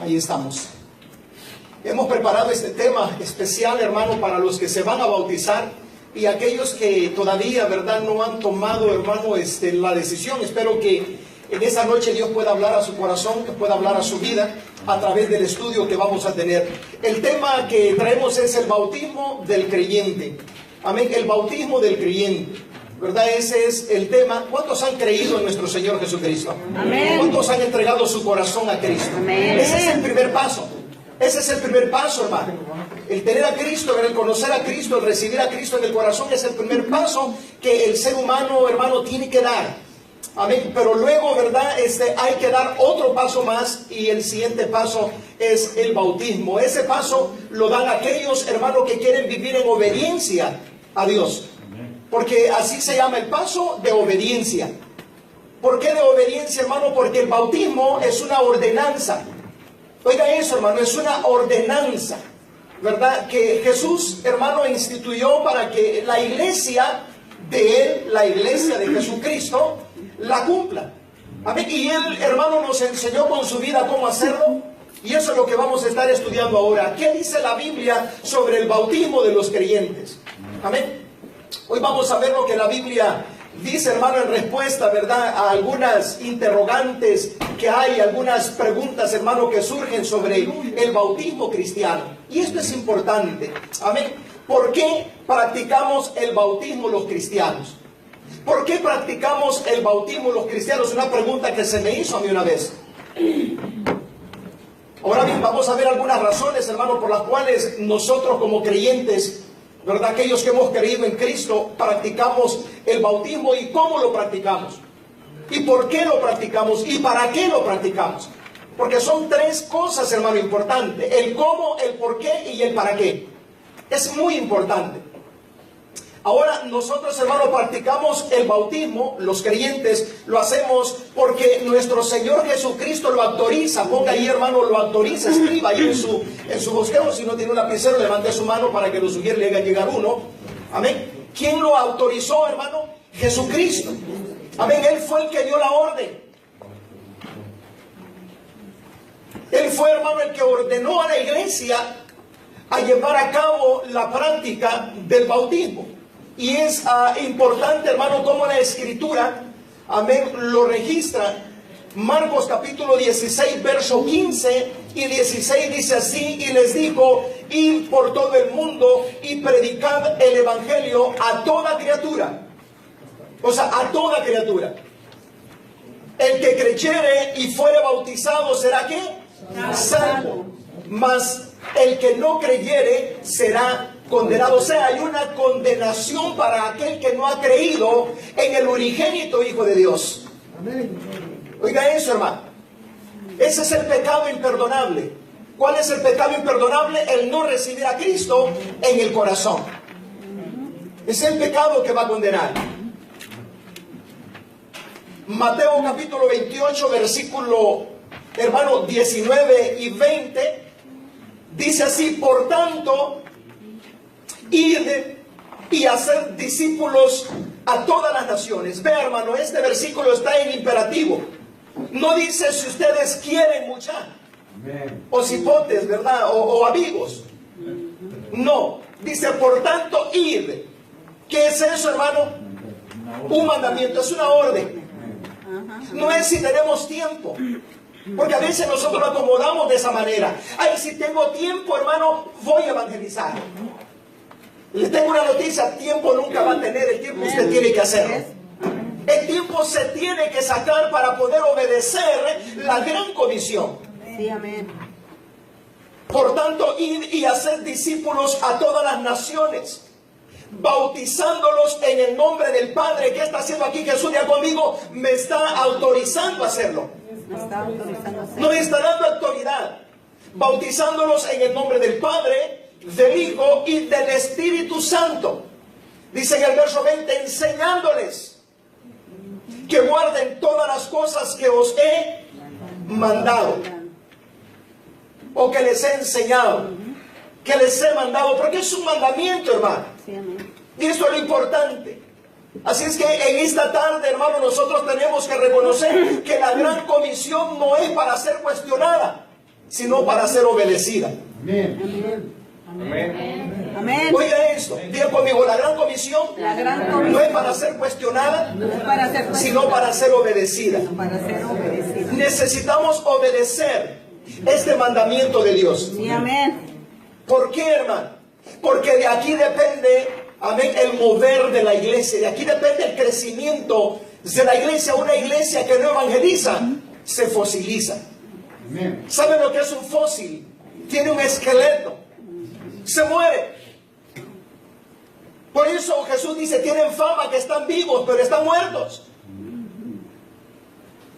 Ahí estamos. Hemos preparado este tema especial, hermano, para los que se van a bautizar y aquellos que todavía, ¿verdad?, no han tomado, hermano, la decisión. Espero que en esta noche Dios pueda hablar a su corazón, que pueda hablar a su vida a través del estudio que vamos a tener. El tema que traemos es el bautismo del creyente. Amén, el bautismo del creyente, ¿verdad? Ese es el tema. ¿Cuántos han creído en nuestro Señor Jesucristo? Amén. ¿Cuántos han entregado su corazón a Cristo? Amén. Ese es el primer paso. Ese es el primer paso, hermano. El tener a Cristo, el conocer a Cristo, el recibir a Cristo en el corazón es el primer paso que el ser humano, hermano, tiene que dar. Amén. Pero luego, ¿verdad? Hay que dar otro paso más y el siguiente paso es el bautismo. Ese paso lo dan aquellos, hermanos, que quieren vivir en obediencia a Dios. Porque así se llama el paso de obediencia. ¿Por qué de obediencia, hermano? Porque el bautismo es una ordenanza. Oiga eso, hermano, es una ordenanza, ¿verdad? Que Jesús, hermano, instituyó para que la iglesia de Él, la iglesia de Jesucristo, la cumpla. Amén. Y Él, hermano, nos enseñó con su vida cómo hacerlo. Y eso es lo que vamos a estar estudiando ahora. ¿Qué dice la Biblia sobre el bautismo de los creyentes? Amén. Hoy vamos a ver lo que la Biblia dice, hermano, en respuesta, ¿verdad?, a algunas interrogantes que hay, algunas preguntas, hermano, que surgen sobre el bautismo cristiano. Y esto es importante. Amén. ¿Por qué practicamos el bautismo los cristianos? ¿Por qué practicamos el bautismo los cristianos? Una pregunta que se me hizo a mí una vez. Ahora bien, vamos a ver algunas razones, hermano, por las cuales nosotros como creyentes, ¿verdad?, aquellos que hemos creído en Cristo, practicamos el bautismo y cómo lo practicamos. ¿Y por qué lo practicamos? ¿Y para qué lo practicamos? Porque son tres cosas, hermano, importantes. El cómo, el por qué y el para qué. Es muy importante. Ahora nosotros, hermano, practicamos el bautismo, los creyentes lo hacemos porque nuestro Señor Jesucristo lo autoriza. Ponga ahí, hermano, lo autoriza, escriba ahí en su bosquejo. Si no tiene un lapicero, levante su mano para que lo sugiera le haga llegar uno. Amén. ¿Quién lo autorizó, hermano? Jesucristo. Amén. Él fue el que dio la orden. Él fue, hermano, el que ordenó a la iglesia a llevar a cabo la práctica del bautismo. Y es importante, hermano, como la Escritura, amén, lo registra. Marcos capítulo 16, verso 15 y 16 dice así: y les dijo, id por todo el mundo y predicad el evangelio a toda criatura. O sea, a toda criatura. El que creyere y fuere bautizado será ¿qué? Salvo. Mas el que no creyere será condenado. O sea, hay una condenación para aquel que no ha creído en el unigénito Hijo de Dios. Amén. Oiga eso, hermano. Ese es el pecado imperdonable. ¿Cuál es el pecado imperdonable? El no recibir a Cristo en el corazón. Es el pecado que va a condenar. Mateo capítulo 28, versículo, hermano, 19 y 20, dice así: por tanto, id y hacer discípulos a todas las naciones. Ve, hermano, este versículo está en imperativo. No dice si ustedes quieren mucha, o cipotes, ¿verdad? O amigos. No, dice por tanto, id. ¿Qué es eso, hermano? Un mandamiento, es una orden. No es si tenemos tiempo. Porque a veces nosotros lo acomodamos de esa manera. Ay, si tengo tiempo, hermano, voy a evangelizar. Les tengo una noticia: tiempo nunca va a tener. El tiempo usted tiene que hacerlo. El tiempo se tiene que sacar para poder obedecer la gran comisión. Sí, amén. Por tanto, id y hacer discípulos a todas las naciones, bautizándolos en el nombre del Padre. ¿Qué está haciendo aquí Jesús? Ya conmigo, me está autorizando a hacerlo. No está dando autoridad. Bautizándolos en el nombre del Padre, del Hijo y del Espíritu Santo. Dice en el verso 20: enseñándoles que guarden todas las cosas que os he mandado, o que les he enseñado, que les he mandado, porque es un mandamiento, hermano. Y eso es lo importante. Así es que en esta tarde, hermano, nosotros tenemos que reconocer que la gran comisión no es para ser cuestionada, sino para ser obedecida. Amén. Amén. Oiga esto, diga conmigo, la gran comisión no es para ser cuestionada, sino para ser obedecida. Necesitamos obedecer este mandamiento de Dios. Sí, amén. ¿Por qué, hermano? Porque de aquí depende, amén, el mover de la iglesia. De aquí depende el crecimiento de la iglesia. Una iglesia que no evangeliza se fosiliza. ¿Saben lo que es un fósil? Tiene un esqueleto. Se muere. Por eso Jesús dice, tienen fama que están vivos, pero están muertos.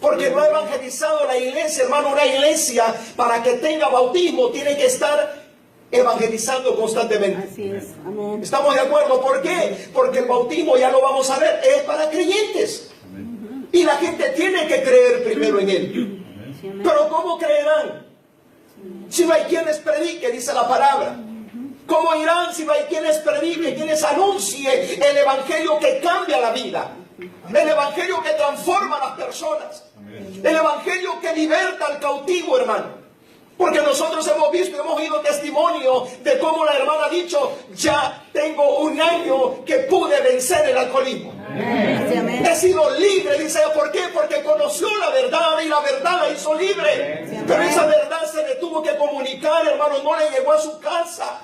Porque no ha evangelizado la iglesia, hermano. Una iglesia, para que tenga bautismo, tiene que estar evangelizando constantemente. Así es. Amén. ¿Estamos de acuerdo? ¿Por qué? Porque el bautismo, ya lo vamos a ver, es para creyentes. Y la gente tiene que creer primero en él. Pero ¿cómo creerán si no hay quien les predique? Dice la palabra. ¿Cómo irán si no hay quien les predique, quien les anuncie el evangelio que cambia la vida? El evangelio que transforma a las personas. El evangelio que liberta al cautivo, hermano. Porque nosotros hemos visto, hemos oído testimonio de cómo la hermana ha dicho, ya tengo un año que pude vencer el alcoholismo. Amén. He sido libre, dice ella. ¿Por qué? Porque conoció la verdad y la verdad la hizo libre. Pero esa verdad se le tuvo que comunicar, hermano, no le llegó a su casa.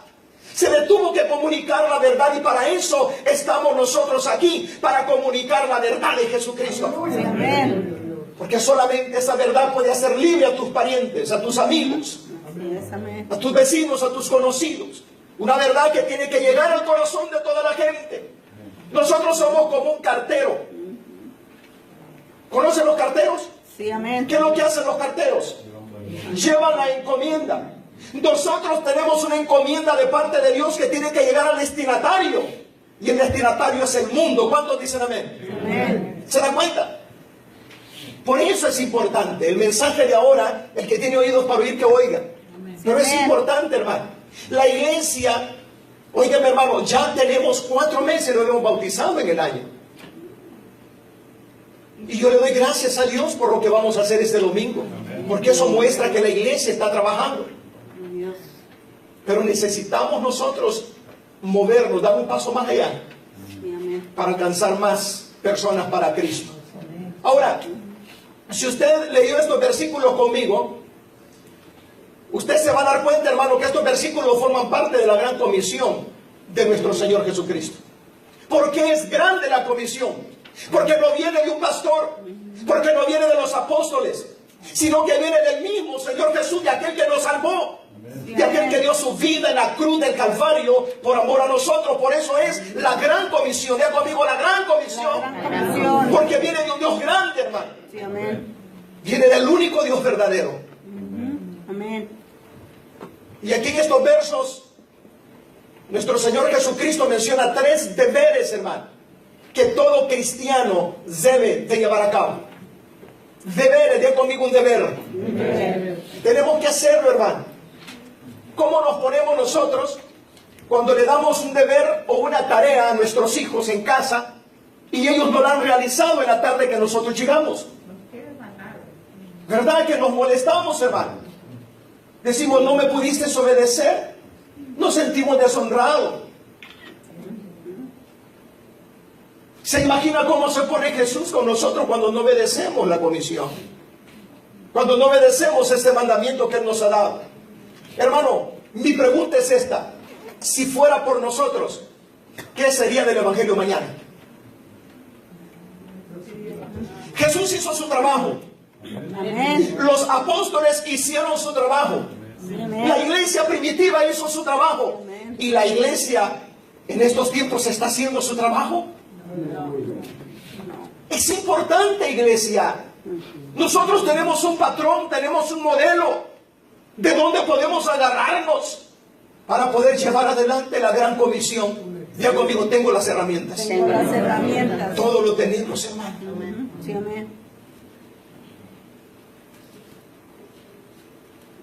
Se le tuvo que comunicar la verdad y para eso estamos nosotros aquí, para comunicar la verdad de Jesucristo. Amén. Porque solamente esa verdad puede hacer libre a tus parientes, a tus amigos, a tus vecinos, a tus conocidos. Una verdad que tiene que llegar al corazón de toda la gente. Nosotros somos como un cartero. ¿Conocen los carteros? Sí, amén. ¿Qué es lo que hacen los carteros? Llevan la encomienda. Nosotros tenemos una encomienda de parte de Dios que tiene que llegar al destinatario. Y el destinatario es el mundo. ¿Cuántos dicen amén? Amén. ¿Se dan cuenta? Por eso es importante. El mensaje de ahora, el que tiene oídos para oír, que oiga. Pero es importante, hermano. La iglesia, óigame, hermano, ya tenemos 4 meses, nos hemos bautizado en el año. Y yo le doy gracias a Dios por lo que vamos a hacer este domingo. Porque eso muestra que la iglesia está trabajando. Pero necesitamos nosotros movernos, dar un paso más allá para alcanzar más personas para Cristo. Ahora, si usted leyó estos versículos conmigo, usted se va a dar cuenta, hermano, que estos versículos forman parte de la gran comisión de nuestro Señor Jesucristo. ¿Por qué es grande la comisión? Porque no viene de un pastor, porque no viene de los apóstoles, sino que viene del mismo Señor Jesús, de aquel que nos salvó, de aquel que dio su vida en la cruz del Calvario por amor a nosotros. Por eso es la gran comisión. Diga conmigo, la gran comisión. Porque viene de un Dios grande, hermano. Sí, amén. Viene del único Dios verdadero. Amén. Y aquí en estos versos, nuestro Señor Jesucristo menciona 3 deberes, hermano, que todo cristiano debe de llevar a cabo. Deberes, diga conmigo un deber. Tenemos que hacerlo, hermano. ¿Cómo nos ponemos nosotros cuando le damos un deber o una tarea a nuestros hijos en casa y ellos no la han realizado en la tarde que nosotros llegamos? ¿Verdad que nos molestamos, hermano? Decimos, no me pudiste obedecer. Nos sentimos deshonrados. ¿Se imagina cómo se pone Jesús con nosotros cuando no obedecemos la comisión? Cuando no obedecemos este mandamiento que Él nos ha dado. Hermano, mi pregunta es esta. Si fuera por nosotros, ¿qué sería del Evangelio mañana? Jesús hizo su trabajo. Amén. Los apóstoles hicieron su trabajo. Amén. La iglesia primitiva hizo su trabajo. Amén. ¿Y la iglesia en estos tiempos está haciendo su trabajo? Es importante, iglesia. Nosotros tenemos un patrón, tenemos un modelo de donde podemos agarrarnos para poder llevar adelante la gran comisión. Ya conmigo, tengo las herramientas. Tengo las herramientas. Todo lo tenemos, hermano. Amén. Sí, amén.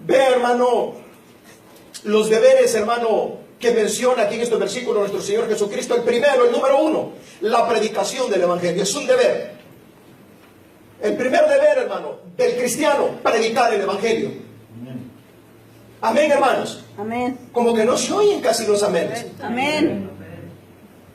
Ve, hermano, los deberes, hermano, que menciona aquí en este versículo nuestro Señor Jesucristo. El primero, el número 1, la predicación del Evangelio. Es un deber. El primer deber, hermano, del cristiano, predicar el Evangelio. Amén, hermanos. Amén. Como que no se oyen casi los amenes. Amén.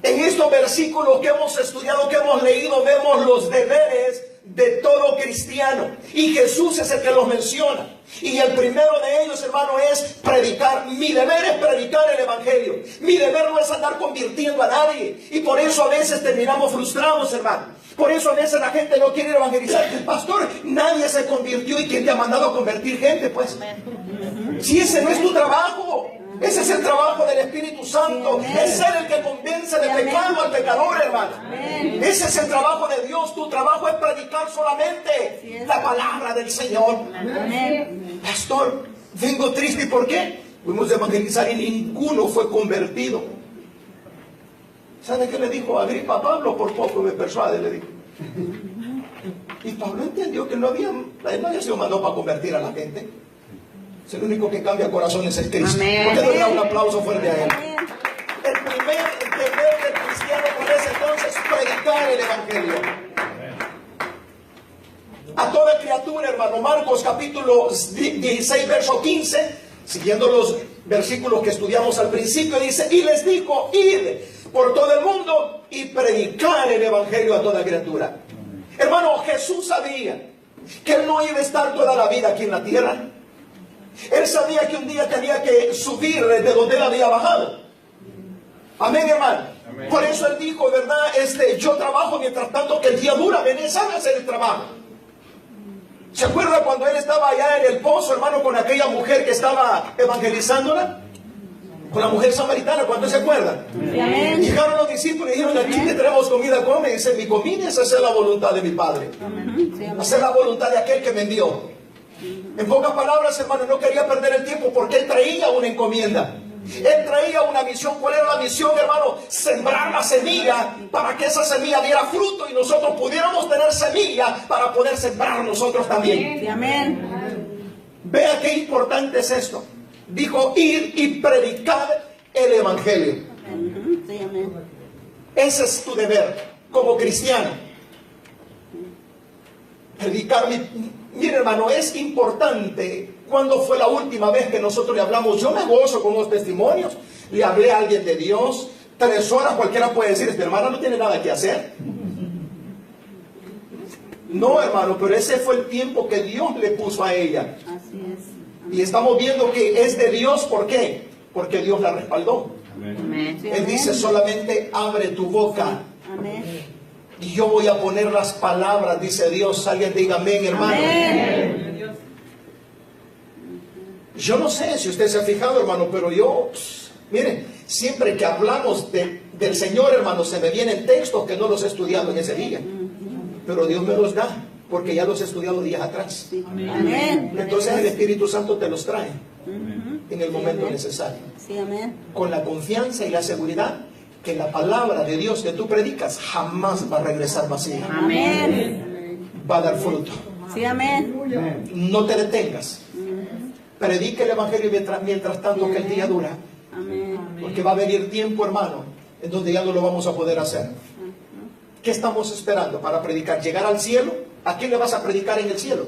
En estos versículos que hemos estudiado, que hemos leído, vemos los deberes de todo cristiano. Y Jesús es el que los menciona. Y el primero de ellos, hermano, es predicar. Mi deber es predicar el Evangelio. Mi deber no es andar convirtiendo a nadie. Y por eso a veces terminamos frustrados, hermano. Por eso a veces la gente no quiere evangelizar. El pastor, nadie se convirtió. ¿Y quién te ha mandado a convertir gente? Pues, si ese no es tu trabajo. Ese es el trabajo del Espíritu Santo. Es Él el que convence de pecado al pecador, hermano. Ese es el trabajo de Dios. Tu trabajo es predicar solamente la palabra del Señor. Pastor, vengo triste. ¿Por qué? Fuimos a evangelizar y ninguno fue convertido. ¿Sabe qué le dijo Agripa a Pablo? Por poco me persuade, le dijo. Y Pablo entendió que él no había sido mandado para convertir a la gente. Es el único que cambia corazones es Cristo. ¿Por qué no le da un aplauso fuerte a Él? El primer deber del cristiano es entonces predicar el Evangelio. A toda criatura, hermano. Marcos capítulo 16, verso 15, siguiendo los versículos que estudiamos al principio, dice: y les dijo, id por todo el mundo y predicar el Evangelio a toda criatura. Hermano, Jesús sabía que Él no iba a estar toda la vida aquí en la tierra. Él sabía que un día tenía que subir de donde Él había bajado. Amén, hermano. Amén. Por eso Él dijo, ¿verdad? Yo trabajo mientras tanto que el día dura. Ven, sabe hacer el trabajo. ¿Se acuerda cuando Él estaba allá en el pozo, hermano, con aquella mujer que estaba evangelizándola? Con la mujer samaritana, ¿cuántos se acuerdan? Amén. Llegaron los discípulos y dijeron, aquí te traemos comida, come. Y dice, mi comida es hacer la voluntad de mi Padre. Hacer la voluntad de aquel que me envió. En pocas palabras, hermano, no quería perder el tiempo porque Él traía una encomienda. Él traía una misión. ¿Cuál era la misión, hermano? Sembrar la semilla para que esa semilla diera fruto y nosotros pudiéramos tener semilla para poder sembrar nosotros también. Sí, amén. Vea qué importante es esto. Dijo, ir y predicar el Evangelio. Sí, amén. Ese es tu deber como cristiano. Predicar. Mire, hermano, es importante. ¿Cuándo fue la última vez que nosotros le hablamos? Yo me gozo con los testimonios. Le hablé a alguien de Dios. 3 horas, cualquiera puede decir, esta hermana no tiene nada que hacer. No, hermano, pero ese fue el tiempo que Dios le puso a ella. Así es. Y estamos viendo que es de Dios. ¿Por qué? Porque Dios la respaldó. Amén. Sí, Él dice solamente abre tu boca. Amén. Y yo voy a poner las palabras, dice Dios. Alguien diga amén, hermano. Amén. Yo no sé si usted se ha fijado, hermano, pero yo, miren, siempre que hablamos del Señor, hermano, se me vienen textos que no los he estudiado en ese día. Pero Dios me los da, porque ya los he estudiado días atrás. Amén. Entonces el Espíritu Santo te los trae en el momento necesario. Sí, amén. Con la confianza y la seguridad que la palabra de Dios que tú predicas jamás va a regresar vacía. Amén. Va a dar fruto. Sí, amén. No te detengas. Predica el Evangelio mientras tanto que el día dura. Amén. Porque va a venir tiempo, hermano, en donde ya no lo vamos a poder hacer. ¿Qué estamos esperando para predicar? ¿Llegar al cielo? ¿A quién le vas a predicar en el cielo?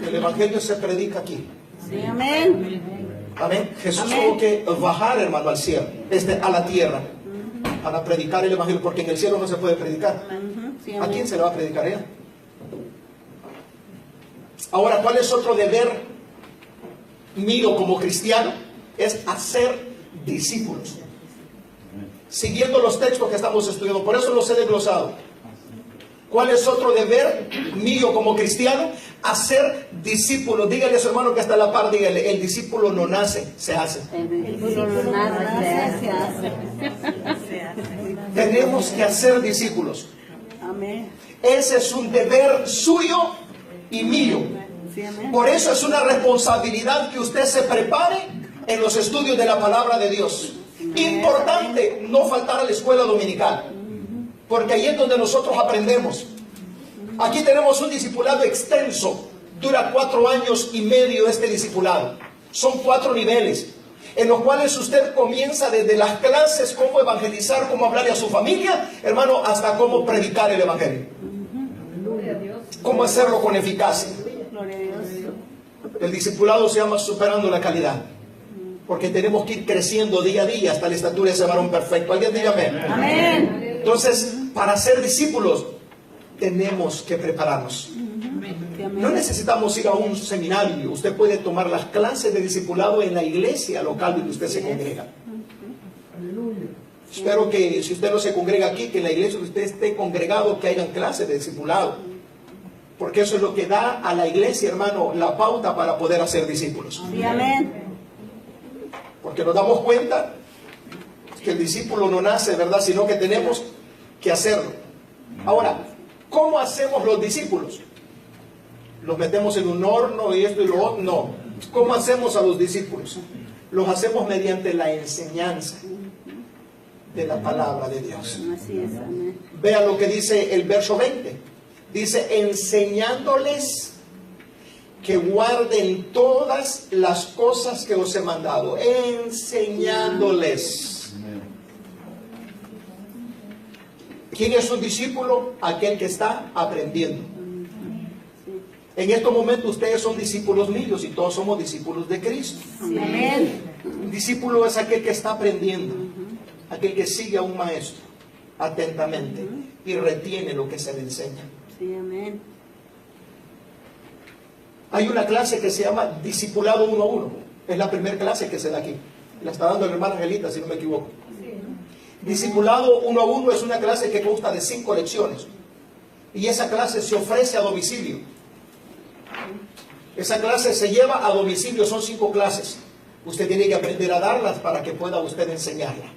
El Evangelio se predica aquí. Sí, amén. Amén. Jesús Amén. tuvo que bajar, hermano, al cielo, a la tierra, para predicar el Evangelio, porque en el cielo no se puede predicar. Sí, ¿A quién amén. se le va a predicar ella? Ahora, ¿cuál es otro deber mío como cristiano? Es hacer discípulos. Siguiendo los textos que estamos estudiando, por eso los he desglosado. ¿Cuál es otro deber mío como cristiano? Hacer discípulos. Dígale a su hermano que está a la par, dígale, el discípulo no nace, se hace. El discípulo no nace, se hace. Tenemos que hacer discípulos. Amén. Ese es un deber suyo y mío. Sí, amén. Por eso es una responsabilidad que usted se prepare en los estudios de la palabra de Dios. Importante no faltar a la escuela dominical, porque ahí es donde nosotros aprendemos. Aquí tenemos un discipulado extenso. Dura 4 años y medio este discipulado. Son 4 niveles, en los cuales usted comienza desde las clases, cómo evangelizar, cómo hablarle a su familia, hermano, hasta cómo predicar el Evangelio. Cómo hacerlo con eficacia. Gloria a Dios. El discipulado se llama superando la calidad. Porque tenemos que ir creciendo día a día hasta la estatura de ese varón perfecto. ¿Alguien diga amén? Amén. Entonces, para ser discípulos, tenemos que prepararnos. No necesitamos ir a un seminario. Usted puede tomar las clases de discipulado en la iglesia local donde usted se congrega. Espero que si usted no se congrega aquí, que en la iglesia donde usted esté congregado, que hayan clases de discipulado. Porque eso es lo que da a la iglesia, hermano, la pauta para poder hacer discípulos. Sí, amén. Porque nos damos cuenta que el discípulo no nace, ¿verdad? Sino que tenemos que hacerlo. Ahora, ¿cómo hacemos los discípulos? ¿Los metemos en un horno y esto y lo otro? No. ¿Cómo hacemos a los discípulos? Los hacemos mediante la enseñanza de la palabra de Dios. Así es, amén. Vea lo que dice el verso 20. Dice, enseñándoles que guarden todas las cosas que os he mandado. Enseñándoles. ¿Quién es un discípulo? Aquel que está aprendiendo. En estos momentos ustedes son discípulos míos y todos somos discípulos de Cristo. Sí, amén. Un discípulo es aquel que está aprendiendo, aquel que sigue a un maestro atentamente y retiene lo que se le enseña. Sí, amén. Hay una clase que se llama Discipulado 1 a 1. Es la primera clase que se da aquí. La está dando la hermana Angelita, si no me equivoco. Discipulado 1 a 1 es una clase que consta de 5 lecciones. Y esa clase se ofrece a domicilio. Esa clase se lleva a domicilio, son 5 clases. Usted tiene que aprender a darlas para que pueda usted enseñarla.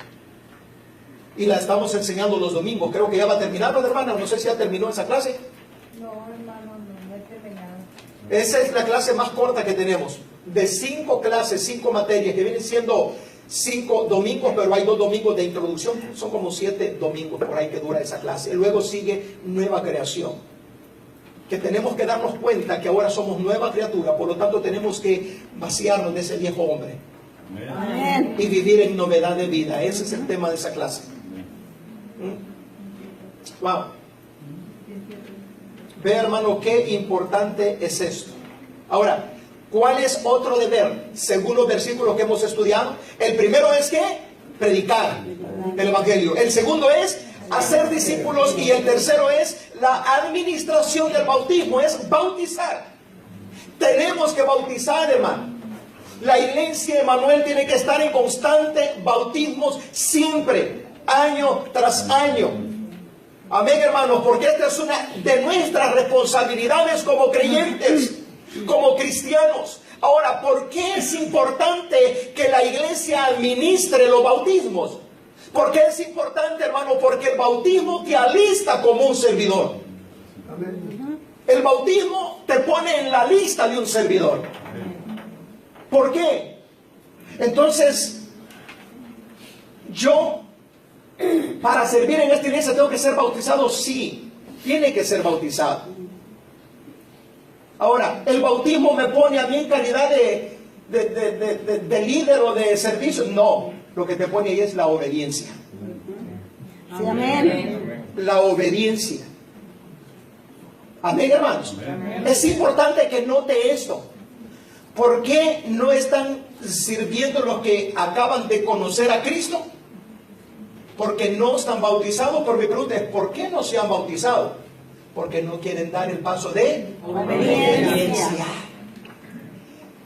Y la estamos enseñando los domingos. Creo que ya va a terminar, ¿no, hermana? No sé si ya terminó esa clase. No, hermano, no he terminado. Esa es la clase más corta que tenemos. De 5 clases, 5 materias, que vienen siendo 5 domingos, pero hay 2 domingos de introducción. Son como 7 domingos por ahí que dura esa clase. Y luego sigue nueva creación. Que tenemos que darnos cuenta que ahora somos nueva criatura, por lo tanto tenemos que vaciarnos de ese viejo hombre. Amén. Y vivir en novedad de vida. Ese es el tema de esa clase. Wow. Ve, hermano, qué importante es esto. Ahora, ¿cuál es otro deber? Según los versículos que hemos estudiado, el primero es que predicar el evangelio. El segundo es hacer discípulos y el tercero es la administración del bautismo, es bautizar. Tenemos que bautizar, hermano. La iglesia de Emanuel tiene que estar en constante bautismos siempre, año tras año. Amén, hermanos, porque esta es una de nuestras responsabilidades como creyentes, como cristianos. Ahora, ¿por qué es importante que la iglesia administre los bautismos? ¿Por qué es importante, hermano? Porque el bautismo te alista como un servidor. El bautismo te pone en la lista de un servidor. ¿Por qué? Entonces, yo, para servir en esta iglesia, ¿tengo que ser bautizado? Sí, tiene que ser bautizado. Ahora, ¿el bautismo me pone a mí en calidad de líder o de servicio? No, lo que te pone ahí es la obediencia. Sí, amén. La obediencia. Amén, hermanos. Es importante que note esto. ¿Por qué no están sirviendo los que acaban de conocer a Cristo? Porque no están bautizados. Pero mi pregunta es, ¿por qué no se han bautizado? Porque no quieren dar el paso de obediencia.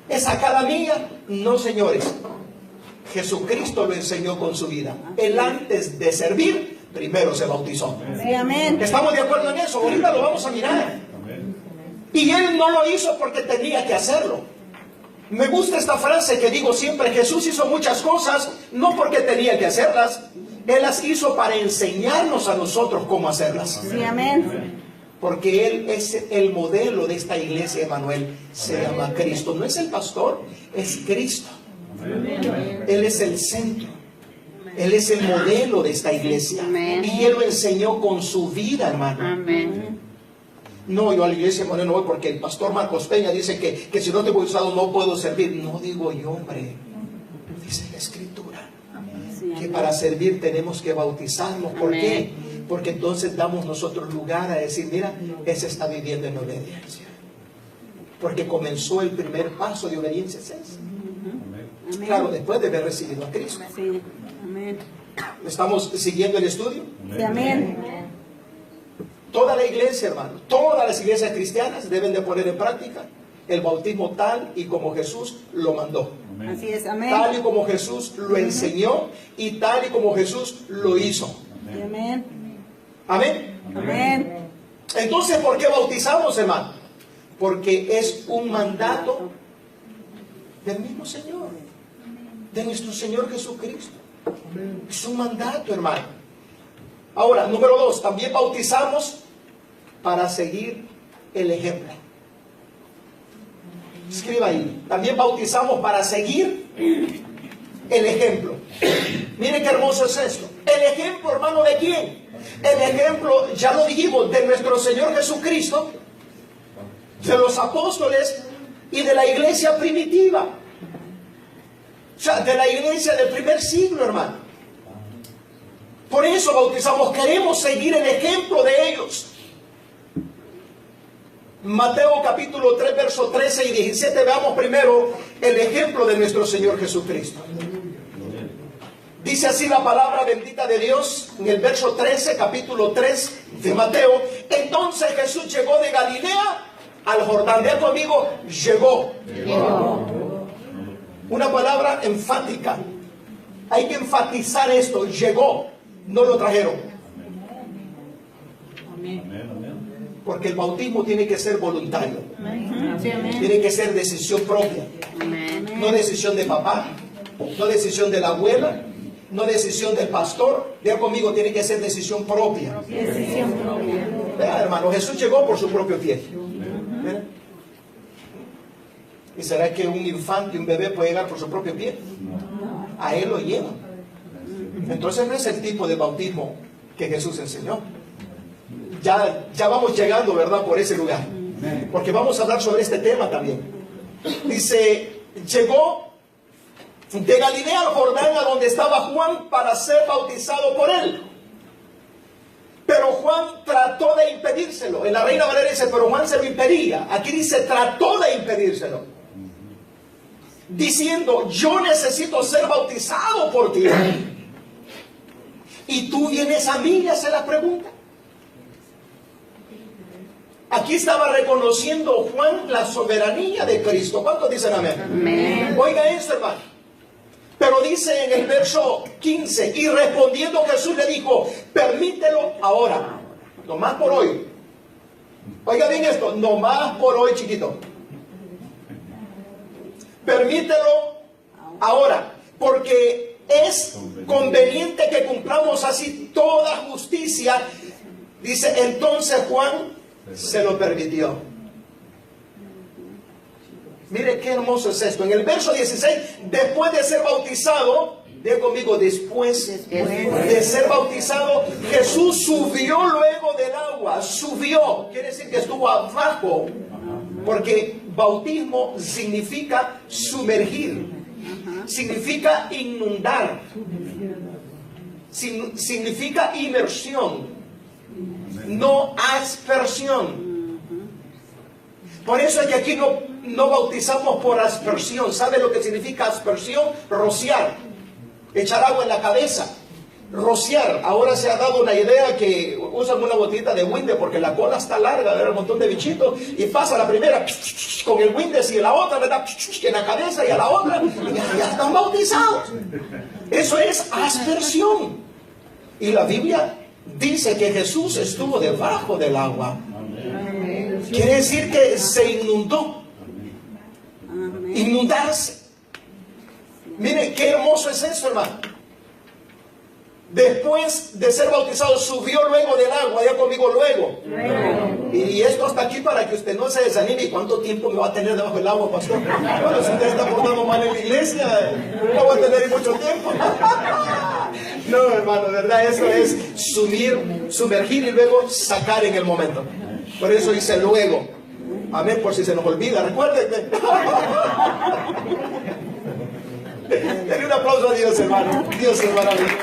¿Es academia? No, señores. Jesucristo lo enseñó con su vida. Él antes de servir, primero se bautizó. Sí, amén. ¿Estamos de acuerdo en eso? Ahorita lo vamos a mirar. Y él no lo hizo porque tenía que hacerlo. Me gusta esta frase que digo siempre: Jesús hizo muchas cosas no porque tenía que hacerlas. Él las hizo para enseñarnos a nosotros cómo hacerlas. Sí, amén. Porque Él es el modelo de esta iglesia, Emanuel. Se llama Cristo. No es el pastor, es Cristo. Él es el centro. Él es el modelo de esta iglesia. Y Él lo enseñó con su vida, hermano. Amén. No, yo a la iglesia no voy porque el pastor Marcos Peña dice que si no te he bautizado no puedo servir. No digo yo, hombre. Dice la Escritura que para servir tenemos que bautizarnos. ¿Por qué? Porque entonces damos nosotros lugar a decir: mira, ese está viviendo en obediencia. Porque comenzó el primer paso de obediencia. ¿Es ese? Amén. Claro, después de haber recibido a Cristo. Sí. Amén. ¿Estamos siguiendo el estudio? Sí, amén. Toda la iglesia, hermano, todas las iglesias cristianas deben de poner en práctica el bautismo tal y como Jesús lo mandó. Así es, amén. Tal y como Jesús lo enseñó y tal y como Jesús lo hizo. Sí, amén. Amén. Amén. Entonces, ¿por qué bautizamos, hermano? Porque es un mandato del mismo Señor, de nuestro Señor Jesucristo. Es un mandato, hermano. Ahora, número 2, también bautizamos para seguir el ejemplo. Escriba ahí. También bautizamos para seguir el ejemplo. Miren qué hermoso es esto. El ejemplo, hermano, ¿de quién? El ejemplo, ya lo dijimos, de nuestro Señor Jesucristo, de los apóstoles y de la iglesia primitiva. O sea, de la iglesia del primer siglo, hermano. Por eso bautizamos, queremos seguir el ejemplo de ellos. Mateo capítulo 3, versos 13 y 17, veamos primero el ejemplo de nuestro Señor Jesucristo. Dice así la palabra bendita de Dios en el verso 13, capítulo 3 de Mateo. Entonces Jesús llegó de Galilea al Jordán. Vean conmigo, llegó. Una palabra enfática. Hay que enfatizar esto, llegó, no lo trajeron. Porque el bautismo tiene que ser voluntario. Sí, amén. Tiene que ser decisión propia. No decisión de papá, no decisión de la abuela, no decisión del pastor. Vean conmigo, tiene que ser decisión propia. Decisión propia. Vean, hermano, Jesús llegó por su propio pie. ¿Vean? ¿Y será que un infante, un bebé puede llegar por su propio pie? A él lo lleva. Entonces no es el tipo de bautismo que Jesús enseñó. Ya vamos llegando, ¿verdad?, por ese lugar. Porque vamos a hablar sobre este tema también. Dice, llegó de Galilea al Jordán, a donde estaba Juan, para ser bautizado por él. Pero Juan trató de impedírselo. En la Reina Valera dice, pero Juan se lo impedía. Aquí dice, trató de impedírselo, diciendo, yo necesito ser bautizado por ti, y tú vienes a mí y haces la pregunta. Aquí estaba reconociendo Juan la soberanía de Cristo. ¿Cuántos dicen amén? Amén. Oiga esto, hermano. Pero dice en el verso 15, y respondiendo Jesús le dijo, permítelo ahora, no más por hoy. Oiga bien esto, no más por hoy, chiquito. Permítelo ahora, porque es conveniente que cumplamos así toda justicia. Dice, entonces Juan se lo permitió. Mire qué hermoso es esto. En el verso 16, después de ser bautizado, diga conmigo, después de ser bautizado, Jesús subió luego del agua. Subió, quiere decir que estuvo abajo, porque bautismo significa sumergir, significa inundar, significa inmersión, no aspersión. Por eso es que aquí no bautizamos por aspersión. ¿Sabe lo que significa aspersión? Rociar, echar agua en la cabeza, rociar. Ahora se ha dado una idea que usan una botellita de Windex porque la cola está larga, ¿verdad? Un montón de bichitos, y pasa la primera con el Windex y la otra, ¿verdad?, en la cabeza, y a la otra, y ya están bautizados. Eso es aspersión. Y la Biblia dice que Jesús estuvo debajo del agua. Quiere decir que se inundó. Inundarse. Mire qué hermoso es eso, hermano. Después de ser bautizado, subió luego del agua. Ya conmigo, luego. Y esto hasta aquí para que usted no se desanime. ¿Y cuánto tiempo me va a tener debajo del agua, pastor? Bueno, si usted está portando mal en la iglesia, no va a tener mucho tiempo. No, hermano, de verdad, eso es sumergir y luego sacar en el momento. Por eso dice luego. Amén, por si se nos olvida, recuérdenme. Denle un aplauso a Dios, hermano. Dios es maravilloso.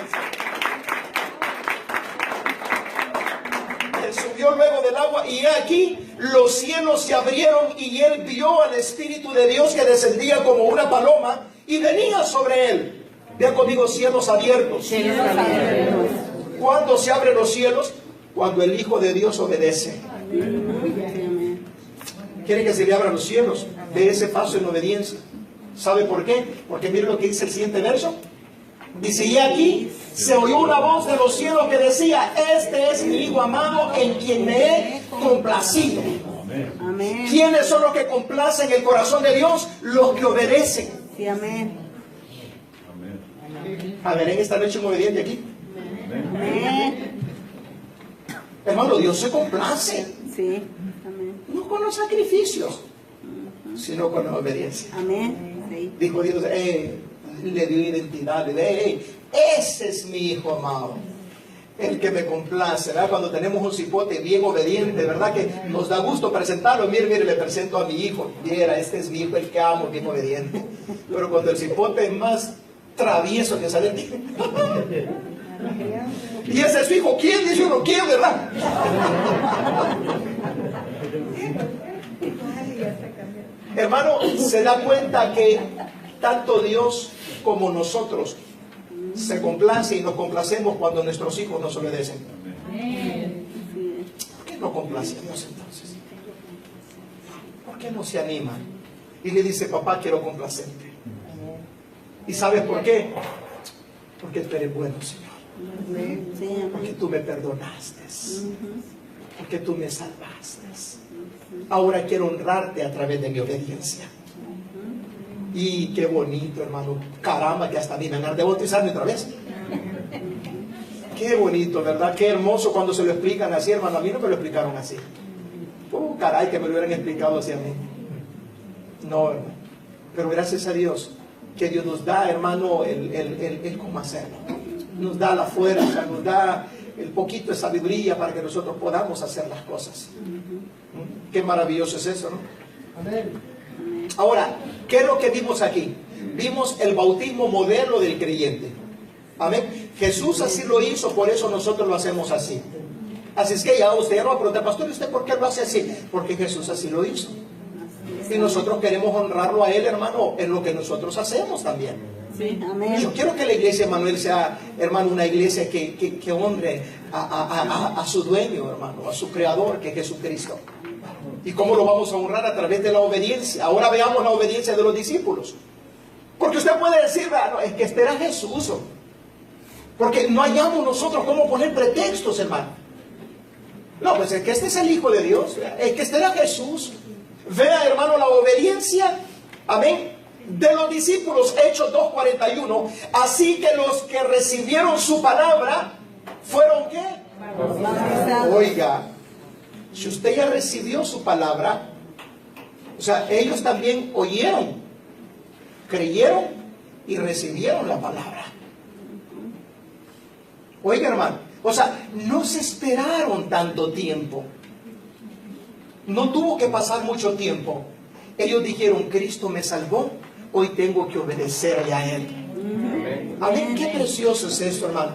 Es subió luego del agua, y aquí los cielos se abrieron, y él vio al Espíritu de Dios que descendía como una paloma y venía sobre él. Vean conmigo, cielos abiertos. Cielos abiertos. ¿Cuándo se abren los cielos? Cuando el Hijo de Dios obedece. ¿Quiere que se le abran los cielos? De ese paso en obediencia. ¿Sabe por qué? Porque mire lo que dice el siguiente verso. Dice, y aquí se oyó una voz de los cielos que decía, este es mi Hijo amado en quien me he complacido. Amén. ¿Quiénes son los que complacen el corazón de Dios? Los que obedecen. Sí, amén. A ver, en esta noche un obediente aquí. Amén. Hermano, Dios se complace. Sí. Amén. No con los sacrificios, sino con la obediencia. Amén. Sí. Dijo Dios, le dio identidad, le dio, ese es mi Hijo amado, el que me complace, ¿verdad? Cuando tenemos un cipote bien obediente, ¿verdad? Que nos da gusto presentarlo. Mire, mire, le presento a mi hijo. Viera, este es mi hijo, el que amo, bien obediente. Pero cuando el cipote es más travieso que sale, y ese es su hijo, ¿quién? Dice uno, ¿quién, verdad? Hermano, se da cuenta que tanto Dios como nosotros se complace y nos complacemos cuando nuestros hijos nos obedecen. ¿Por qué no complacemos entonces? ¿Por qué no se animan? Y le dice, papá, quiero complacerte. ¿Y sabes por qué? Porque tú eres bueno, Señor. Porque tú me perdonaste. Porque tú me salvaste. Ahora quiero honrarte a través de mi obediencia. Y qué bonito, hermano. Caramba, que hasta a mí me han de bautizarme otra vez. Qué bonito, ¿verdad? Qué hermoso cuando se lo explican así, hermano. A mí no me lo explicaron así. Oh, caray, que me lo hubieran explicado así a mí. No, hermano. Pero gracias a Dios, que Dios nos da, hermano, el cómo hacerlo. Nos da la fuerza, nos da el poquito de sabiduría para que nosotros podamos hacer las cosas. Qué maravilloso es eso, ¿no? Amén. Ahora, ¿qué es lo que vimos aquí? Vimos el bautismo modelo del creyente. Amén. Jesús así lo hizo, por eso nosotros lo hacemos así. Así es que ya usted no va a preguntar, pastor, ¿y usted por qué lo hace así? Porque Jesús así lo hizo. Y nosotros queremos honrarlo a Él, hermano, en lo que nosotros hacemos también. Sí, amén. Yo quiero que la iglesia, Manuel, sea, hermano, una iglesia que honre a su dueño, hermano, a su creador, que es Jesucristo. ¿Y cómo lo vamos a honrar? A través de la obediencia. Ahora veamos la obediencia de los discípulos. Porque usted puede decir, no, es que este era Jesús. Porque no hallamos nosotros cómo poner pretextos, hermano. No, pues es que este es el Hijo de Dios. Es que este era Jesús. Vea, hermano, la obediencia, amén, de los discípulos. Hechos 2:41. Así que los que recibieron su palabra fueron ¿qué? Oiga, si usted ya recibió su palabra, o sea, ellos también oyeron, creyeron y recibieron la palabra. Oiga, hermano, o sea, no se esperaron tanto tiempo. No tuvo que pasar mucho tiempo. Ellos dijeron, Cristo me salvó, hoy tengo que obedecerle a Él. Amén. Qué precioso es esto, hermano.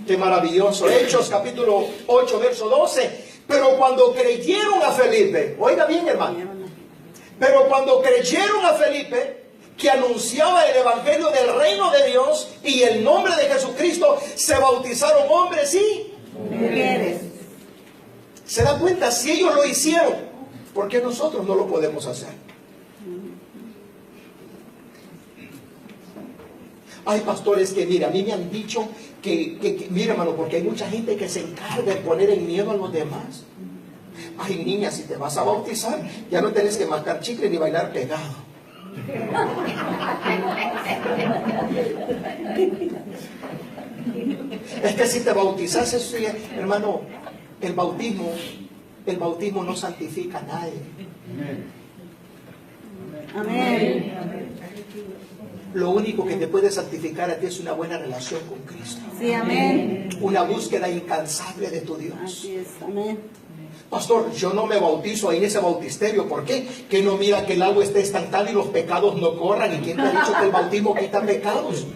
Qué maravilloso. Hechos capítulo 8, verso 12. Pero cuando creyeron a Felipe, oiga bien, hermano, pero cuando creyeron a Felipe, que anunciaba el evangelio del reino de Dios y el nombre de Jesucristo, se bautizaron hombres y mujeres. ¿Se da cuenta? Si ellos lo hicieron, ¿por qué nosotros no lo podemos hacer? Hay pastores que, mira, a mí me han dicho que mira, hermano, porque hay mucha gente que se encarga de poner en miedo a los demás. Ay, niña, si te vas a bautizar, ya no tenés que mascar chicle ni bailar pegado. Es que si te bautizas, eso ya, hermano, el bautismo no santifica a nadie. Amén. Lo único que te puede santificar a ti es una buena relación con Cristo. Sí, amén. Una búsqueda incansable de tu Dios. Así es, amén. Pastor, yo no me bautizo ahí en ese bautisterio. ¿Por qué? Que no mira que el agua esté estancada y los pecados no corran. ¿Y quién te ha dicho que el bautismo quita pecados?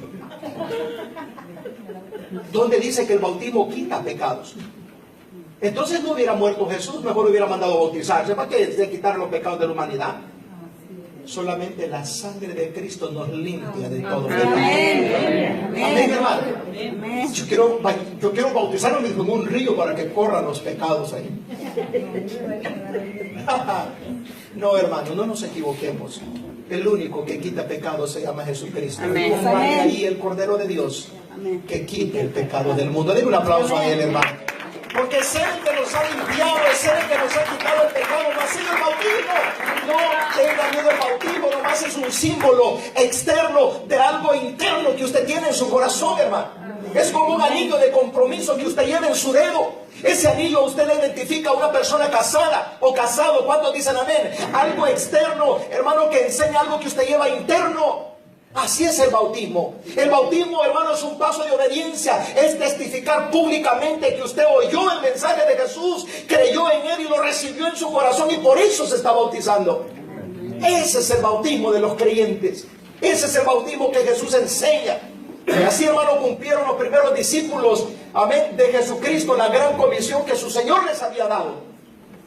¿Dónde dice que el bautismo quita pecados? Entonces no hubiera muerto Jesús, mejor hubiera mandado a bautizarse. ¿Para qué? De quitar los pecados de la humanidad. Solamente la sangre de Cristo nos limpia de todo pecado. Amén. Amén, hermano. Amén. Yo quiero bautizarme en un río para que corran los pecados ahí. No, hermano, no nos equivoquemos. El único que quita pecado se llama Jesucristo. Amén. Y ahí el Cordero de Dios Amén. que quite el pecado del mundo. Denle un aplauso a él, hermano. Porque es él que nos ha limpiado, es él que nos ha quitado el pecado, no ha sido el bautismo. No tenga miedo al bautismo, nomás es un símbolo externo de algo interno que usted tiene en su corazón, hermano. Es como un anillo de compromiso que usted lleva en su dedo. Ese anillo usted le identifica a una persona casada o casado. ¿Cuántos dicen amén? Algo externo, hermano, que enseña algo que usted lleva interno. Así es el bautismo. El bautismo, hermano, es un paso de obediencia. Es testificar públicamente que usted oyó el mensaje de Jesús, creyó en él y lo recibió en su corazón y por eso se está bautizando. Ese es el bautismo de los creyentes. Ese es el bautismo que Jesús enseña. Y así, hermano, cumplieron los primeros discípulos, amén, de Jesucristo, la gran comisión que su Señor les había dado.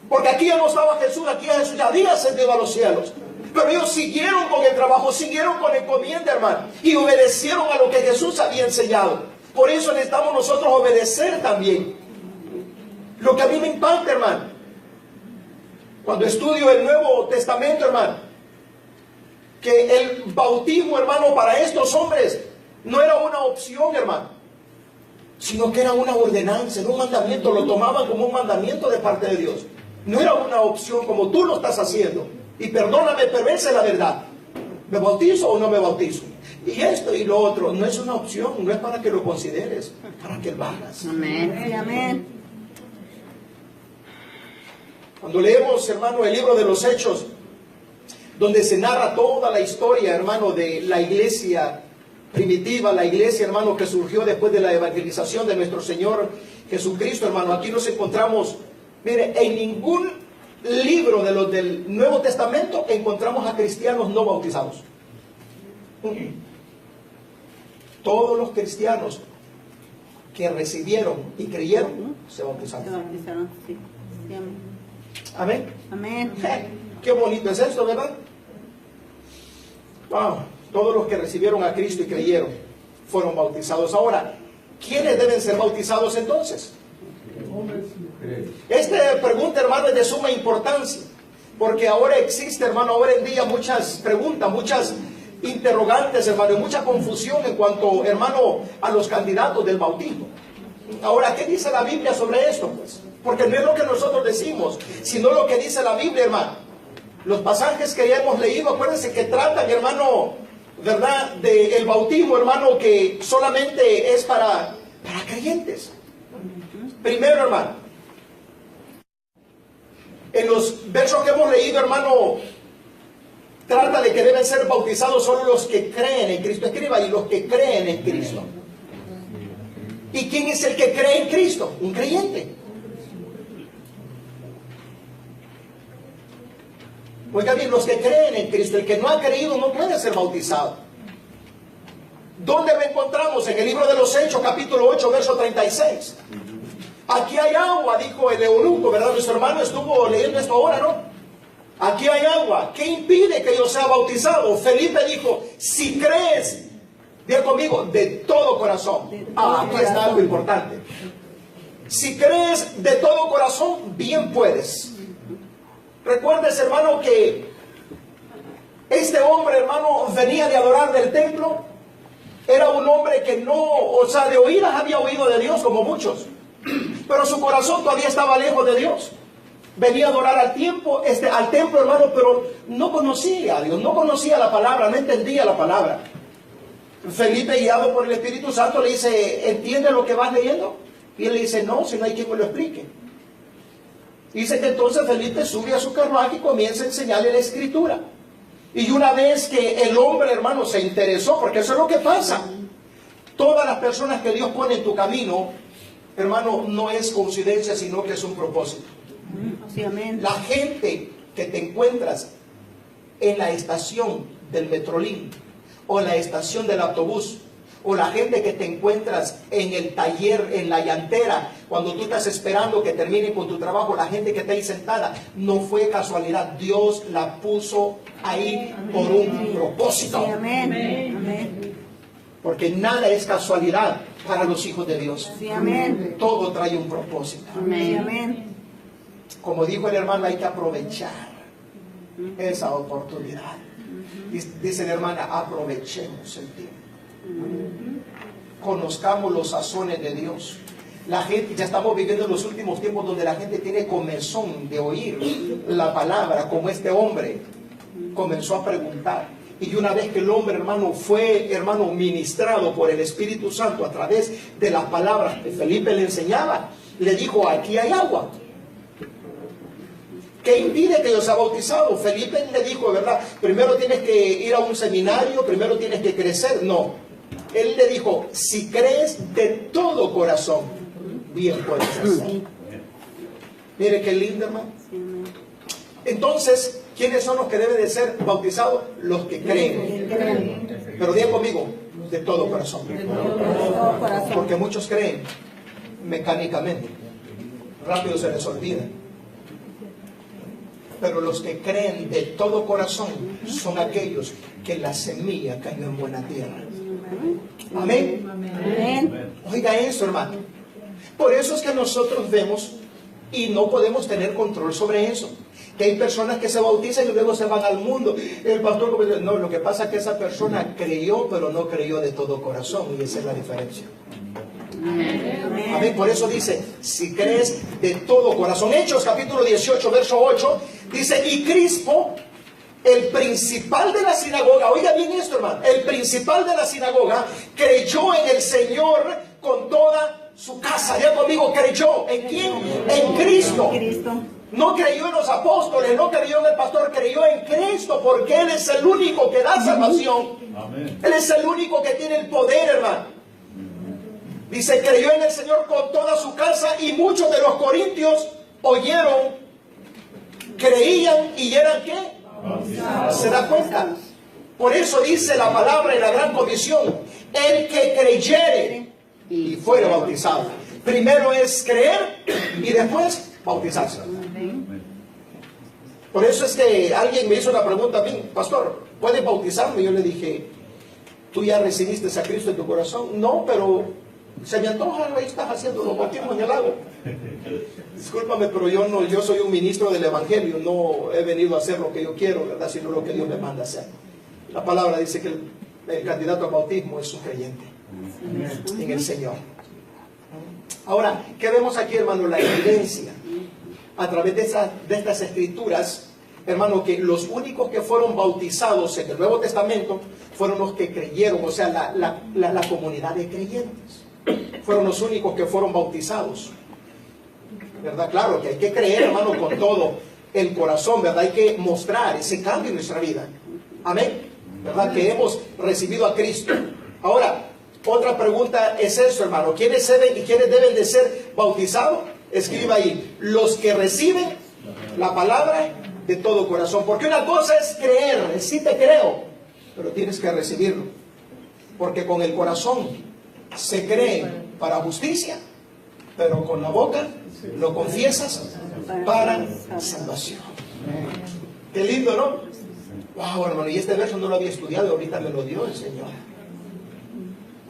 Porque aquí ya no estaba Jesús, aquí Jesús ya había ascendido a los cielos. Pero ellos siguieron con el trabajo, siguieron con la encomienda, hermano, y obedecieron a lo que Jesús había enseñado. Por eso necesitamos nosotros obedecer también. Lo que a mí me impacta, hermano, cuando estudio el Nuevo Testamento, hermano, que el bautismo, hermano, para estos hombres no era una opción, hermano, sino que era una ordenanza, era un mandamiento. Lo tomaban como un mandamiento de parte de Dios. No era una opción como tú lo estás haciendo. Y perdóname, pero esa es la verdad. ¿Me bautizo o no me bautizo? Y esto y lo otro no es una opción, no es para que lo consideres, para que lo hagas. Amén. Sí, amén. Cuando leemos, hermano, el libro de los Hechos, donde se narra toda la historia, hermano, de la iglesia primitiva, la iglesia, hermano, que surgió después de la evangelización de nuestro Señor Jesucristo, hermano, aquí nos encontramos, mire, en ningún libro de los del Nuevo Testamento encontramos a cristianos no bautizados. Todos los cristianos que recibieron y creyeron se Se bautizaron. bautizaron, sí. Sí, amén. Amén. Amén. Qué bonito es esto, ¿verdad? Wow. Todos los que recibieron a Cristo y creyeron fueron bautizados. Ahora, ¿quiénes deben ser bautizados entonces? Esta pregunta, hermano, es de suma importancia, porque ahora existe, hermano, ahora en día muchas preguntas, muchas interrogantes, hermano, y mucha confusión en cuanto, hermano, a los candidatos del bautismo. Ahora, ¿qué dice la Biblia sobre esto? Pues, porque no es lo que nosotros decimos, sino lo que dice la Biblia, hermano. Los pasajes que ya hemos leído, acuérdense que tratan, hermano, ¿verdad?, del bautismo, hermano, que solamente es para creyentes. Primero, hermano, en los versos que hemos leído, hermano, trata de que deben ser bautizados solo los que creen en Cristo. Escriba ahí, los que creen en Cristo. ¿Y quién es el que cree en Cristo? Un creyente. Oiga bien, los que creen en Cristo. El que no ha creído no puede ser bautizado. ¿Dónde lo encontramos? En el libro de los Hechos, capítulo 8, verso 36. Aquí hay agua, dijo el eunuco, ¿verdad? Nuestro hermano estuvo leyendo esto ahora, ¿no? Aquí hay agua. ¿Qué impide que yo sea bautizado? Felipe dijo, si crees, diga conmigo, de todo corazón. Aquí está algo importante. Si crees de todo corazón, bien puedes. Recuerdes, hermano, que este hombre, hermano, venía de adorar del templo. Era un hombre que no, o sea, de oídas había oído de Dios como muchos. Pero su corazón todavía estaba lejos de Dios. Venía a adorar al templo, hermano, pero no conocía a Dios, no conocía la palabra, no entendía la palabra. Felipe, guiado por el Espíritu Santo, le dice, ¿entiende lo que vas leyendo? Y él le dice, no, si no hay quien me lo explique. Dice que entonces Felipe sube a su carruaje y comienza a enseñarle la Escritura. Y una vez que el hombre, hermano, se interesó, porque eso es lo que pasa. Todas las personas que Dios pone en tu camino, hermano, no es coincidencia, sino que es un propósito. Sí, amén. La gente que te encuentras en la estación del Metrolín, o en la estación del autobús, o la gente que te encuentras en el taller, en la llantera, cuando tú estás esperando que termine con tu trabajo, la gente que está ahí sentada, no fue casualidad. Dios la puso ahí por un propósito. Sí, amén. Amén. Porque nada es casualidad para los hijos de Dios. Sí, amén. Todo trae un propósito. Sí, amén. Como dijo el hermano, hay que aprovechar esa oportunidad. Dice la hermana, aprovechemos el tiempo. Conozcamos los sazones de Dios. La gente, ya estamos viviendo en los últimos tiempos donde la gente tiene comezón de oír la palabra, como este hombre comenzó a preguntar. Y una vez que el hombre, hermano, fue, hermano, ministrado por el Espíritu Santo a través de las palabras que Felipe le enseñaba, le dijo, aquí hay agua. ¿Qué impide que yo sea bautizado? Felipe le dijo, ¿verdad? Primero tienes que ir a un seminario, primero tienes que crecer. No. Él le dijo, si crees de todo corazón, bien puedes hacer. Mire qué lindo, hermano. Entonces, ¿quiénes son los que deben de ser bautizados? Los que creen. Pero digan conmigo, de todo corazón. Porque muchos creen mecánicamente. Rápido se les olvida. Pero los que creen de todo corazón son aquellos que la semilla cayó en buena tierra. Amén. Amén. Oiga eso, hermano. Por eso es que nosotros vemos y no podemos tener control sobre eso. Que hay personas que se bautizan y luego se van al mundo. El pastor, no, lo que pasa es que esa persona creyó, pero no creyó de todo corazón. Y esa es la diferencia. Amén. Por eso dice, si crees de todo corazón. Hechos capítulo 18, verso 8, dice, y Crispo, el principal de la sinagoga, oiga bien esto, hermano, el principal de la sinagoga creyó en el Señor con toda su casa. Ya conmigo, creyó. ¿En quién? En Cristo. No creyó en los apóstoles, no creyó en el pastor, creyó en Cristo, porque Él es el único que da salvación. Amén. Él es el único que tiene el poder, hermano. Dice, creyó en el Señor con toda su casa, y muchos de los corintios oyeron, creían y eran ¿qué? ¿Se da cuenta? Por eso dice la palabra en la gran comisión, el que creyere y fuere bautizado. Primero es creer y después bautizarse. Por eso es que alguien me hizo una pregunta a mí, pastor, ¿puedes bautizarme? Yo le dije, ¿tú ya recibiste a Cristo en tu corazón? No, pero se me antoja, ahí estás haciendo los bautismos en el lago. Discúlpame, pero yo soy un ministro del Evangelio, no he venido a hacer lo que yo quiero, ¿verdad? Sino lo que Dios me manda a hacer. La palabra dice que el candidato al bautismo es un creyente en el Señor. Ahora, ¿qué vemos aquí, hermano? La evidencia a través de estas escrituras, hermano, que los únicos que fueron bautizados en el Nuevo Testamento fueron los que creyeron, o sea, la comunidad de creyentes. Fueron los únicos que fueron bautizados. ¿Verdad? Claro que hay que creer, hermano, con todo el corazón, ¿verdad? Hay que mostrar ese cambio en nuestra vida. Amén. ¿Verdad? Que hemos recibido a Cristo. Ahora, otra pregunta es eso, hermano. ¿Quiénes deben de ser bautizados? Escriba ahí, los que reciben la palabra de todo corazón. Porque una cosa es creer, sí te creo, pero tienes que recibirlo. Porque con el corazón se cree para justicia, pero con la boca lo confiesas para salvación. Qué lindo, ¿no? Wow, hermano, y este verso no lo había estudiado, ahorita me lo dio el Señor.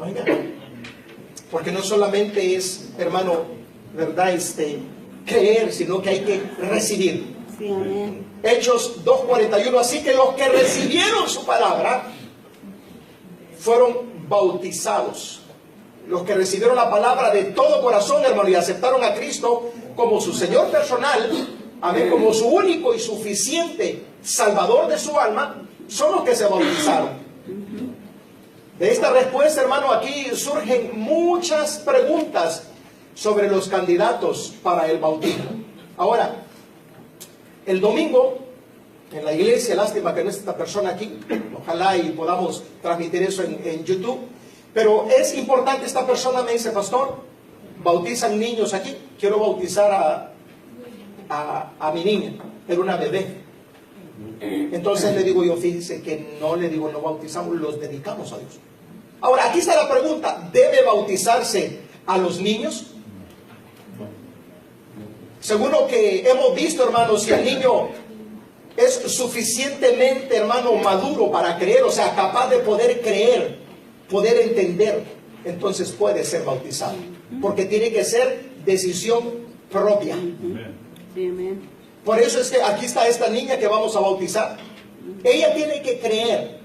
Oiga, porque no solamente es, hermano, ¿verdad? Creer, sino que hay que recibir. Sí, amén. Hechos 2:41, así que los que recibieron su palabra fueron bautizados. Los que recibieron la palabra de todo corazón, hermano, y aceptaron a Cristo como su Señor personal, amén, como su único y suficiente Salvador de su alma, son los que se bautizaron. De esta respuesta, hermano, aquí surgen muchas preguntas sobre los candidatos para el bautismo. Ahora, el domingo, en la iglesia, lástima que no es esta persona aquí, ojalá y podamos transmitir eso en YouTube, pero es importante, esta persona me dice, pastor, bautizan niños aquí, quiero bautizar a mi niña, era una bebé. Entonces le digo yo, fíjese que no bautizamos, los dedicamos a Dios. Ahora, aquí está la pregunta, ¿debe bautizarse a los niños? según lo que hemos visto, hermanos, si el niño es suficientemente, hermano, maduro para creer, o sea, capaz de poder creer, poder entender, entonces puede ser bautizado. Porque tiene que ser decisión propia. Amén. Por eso es que aquí está esta niña que vamos a bautizar. Ella tiene que creer.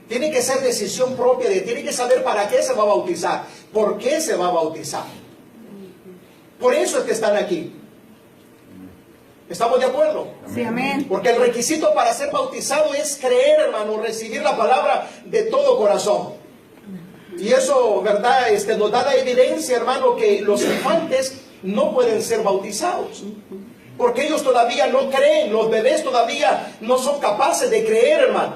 Tiene que ser decisión propia. Tiene que saber para qué se va a bautizar. ¿Por qué se va a bautizar? Por eso es que están aquí. ¿Estamos de acuerdo? Sí, amén. Porque el requisito para ser bautizado es creer, hermano, recibir la palabra de todo corazón. Y eso, ¿verdad? Nos da la evidencia, hermano, que los infantes no pueden ser bautizados. Porque ellos todavía no creen, los bebés todavía no son capaces de creer, hermano.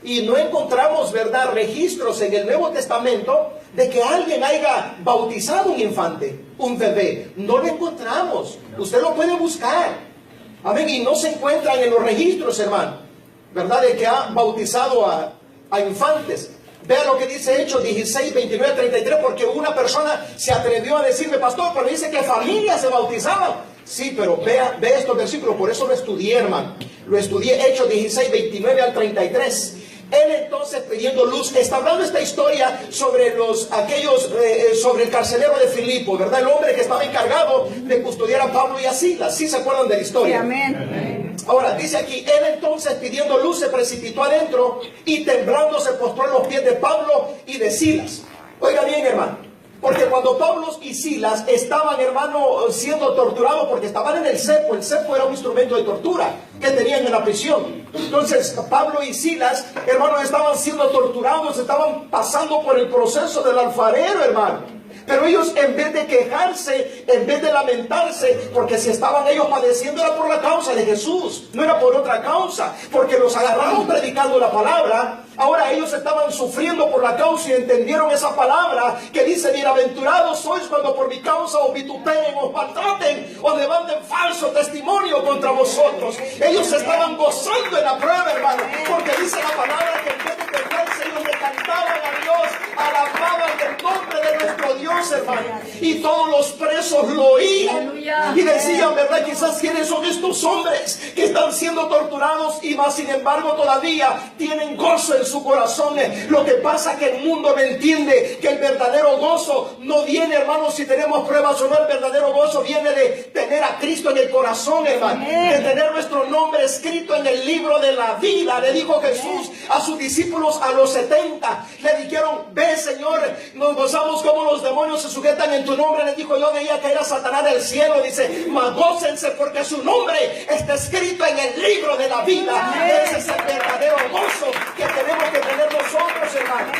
Y no encontramos, ¿verdad?, registros en el Nuevo Testamento de que alguien haya bautizado un infante, un bebé. No lo encontramos. Usted lo puede buscar. Amén. Y no se encuentran en los registros, hermano, ¿verdad?, de que ha bautizado a infantes. Vea lo que dice Hechos 16, 29, 33, porque una persona se atrevió a decirme, pastor, pero dice que familias se bautizaban. Sí, pero vea estos versículos, por eso lo estudié, hermano. Lo estudié, Hechos 16, 29 al 33. Él entonces pidiendo luz, está hablando esta historia sobre sobre el carcelero de Filipo, ¿verdad? El hombre que estaba encargado de custodiar a Pablo y a Silas. ¿Sí se acuerdan de la historia? Sí, amén. Ahora, dice aquí, él entonces pidiendo luz se precipitó adentro y temblando se postró en los pies de Pablo y de Silas. Oiga bien, hermano. Porque cuando Pablo y Silas estaban, hermano, siendo torturados, porque estaban en el cepo era un instrumento de tortura que tenían en la prisión. Entonces, Pablo y Silas, hermano, estaban siendo torturados, estaban pasando por el proceso del alfarero, hermano. Pero ellos, en vez de quejarse, en vez de lamentarse, porque si estaban ellos padeciendo era por la causa de Jesús, no era por otra causa, porque los agarraron predicando la palabra. Ahora ellos estaban sufriendo por la causa y entendieron esa palabra que dice, bienaventurados sois cuando por mi causa os vituperen, os maltraten, os levanten falso testimonio contra vosotros. Ellos estaban gozando en la prueba, hermano, porque dice la palabra que en vez de quejarse ellos le cantaban a Dios, alababan el nombre de nuestro Dios, hermano. Y todos los presos lo oían y decían, ¿verdad? Quizás quiénes son estos hombres que están siendo torturados y más sin embargo todavía tienen gozo en su corazón. Lo que pasa es que el mundo no entiende que el verdadero gozo no viene, hermanos, si tenemos pruebas o no. El verdadero gozo viene de tener a Cristo en el corazón, hermano, de tener nuestro nombre escrito en el libro de la vida. Le dijo Jesús a sus discípulos a los 70, le dijeron, ve, Señor, nos gozamos como los demonios se sujetan en tu nombre. Le dijo, yo veía caer a Satanás del cielo. Dice, mas gócense porque su nombre está escrito en el libro de la vida. Ese es el verdadero gozo que tenemos que tener nosotros, hermano.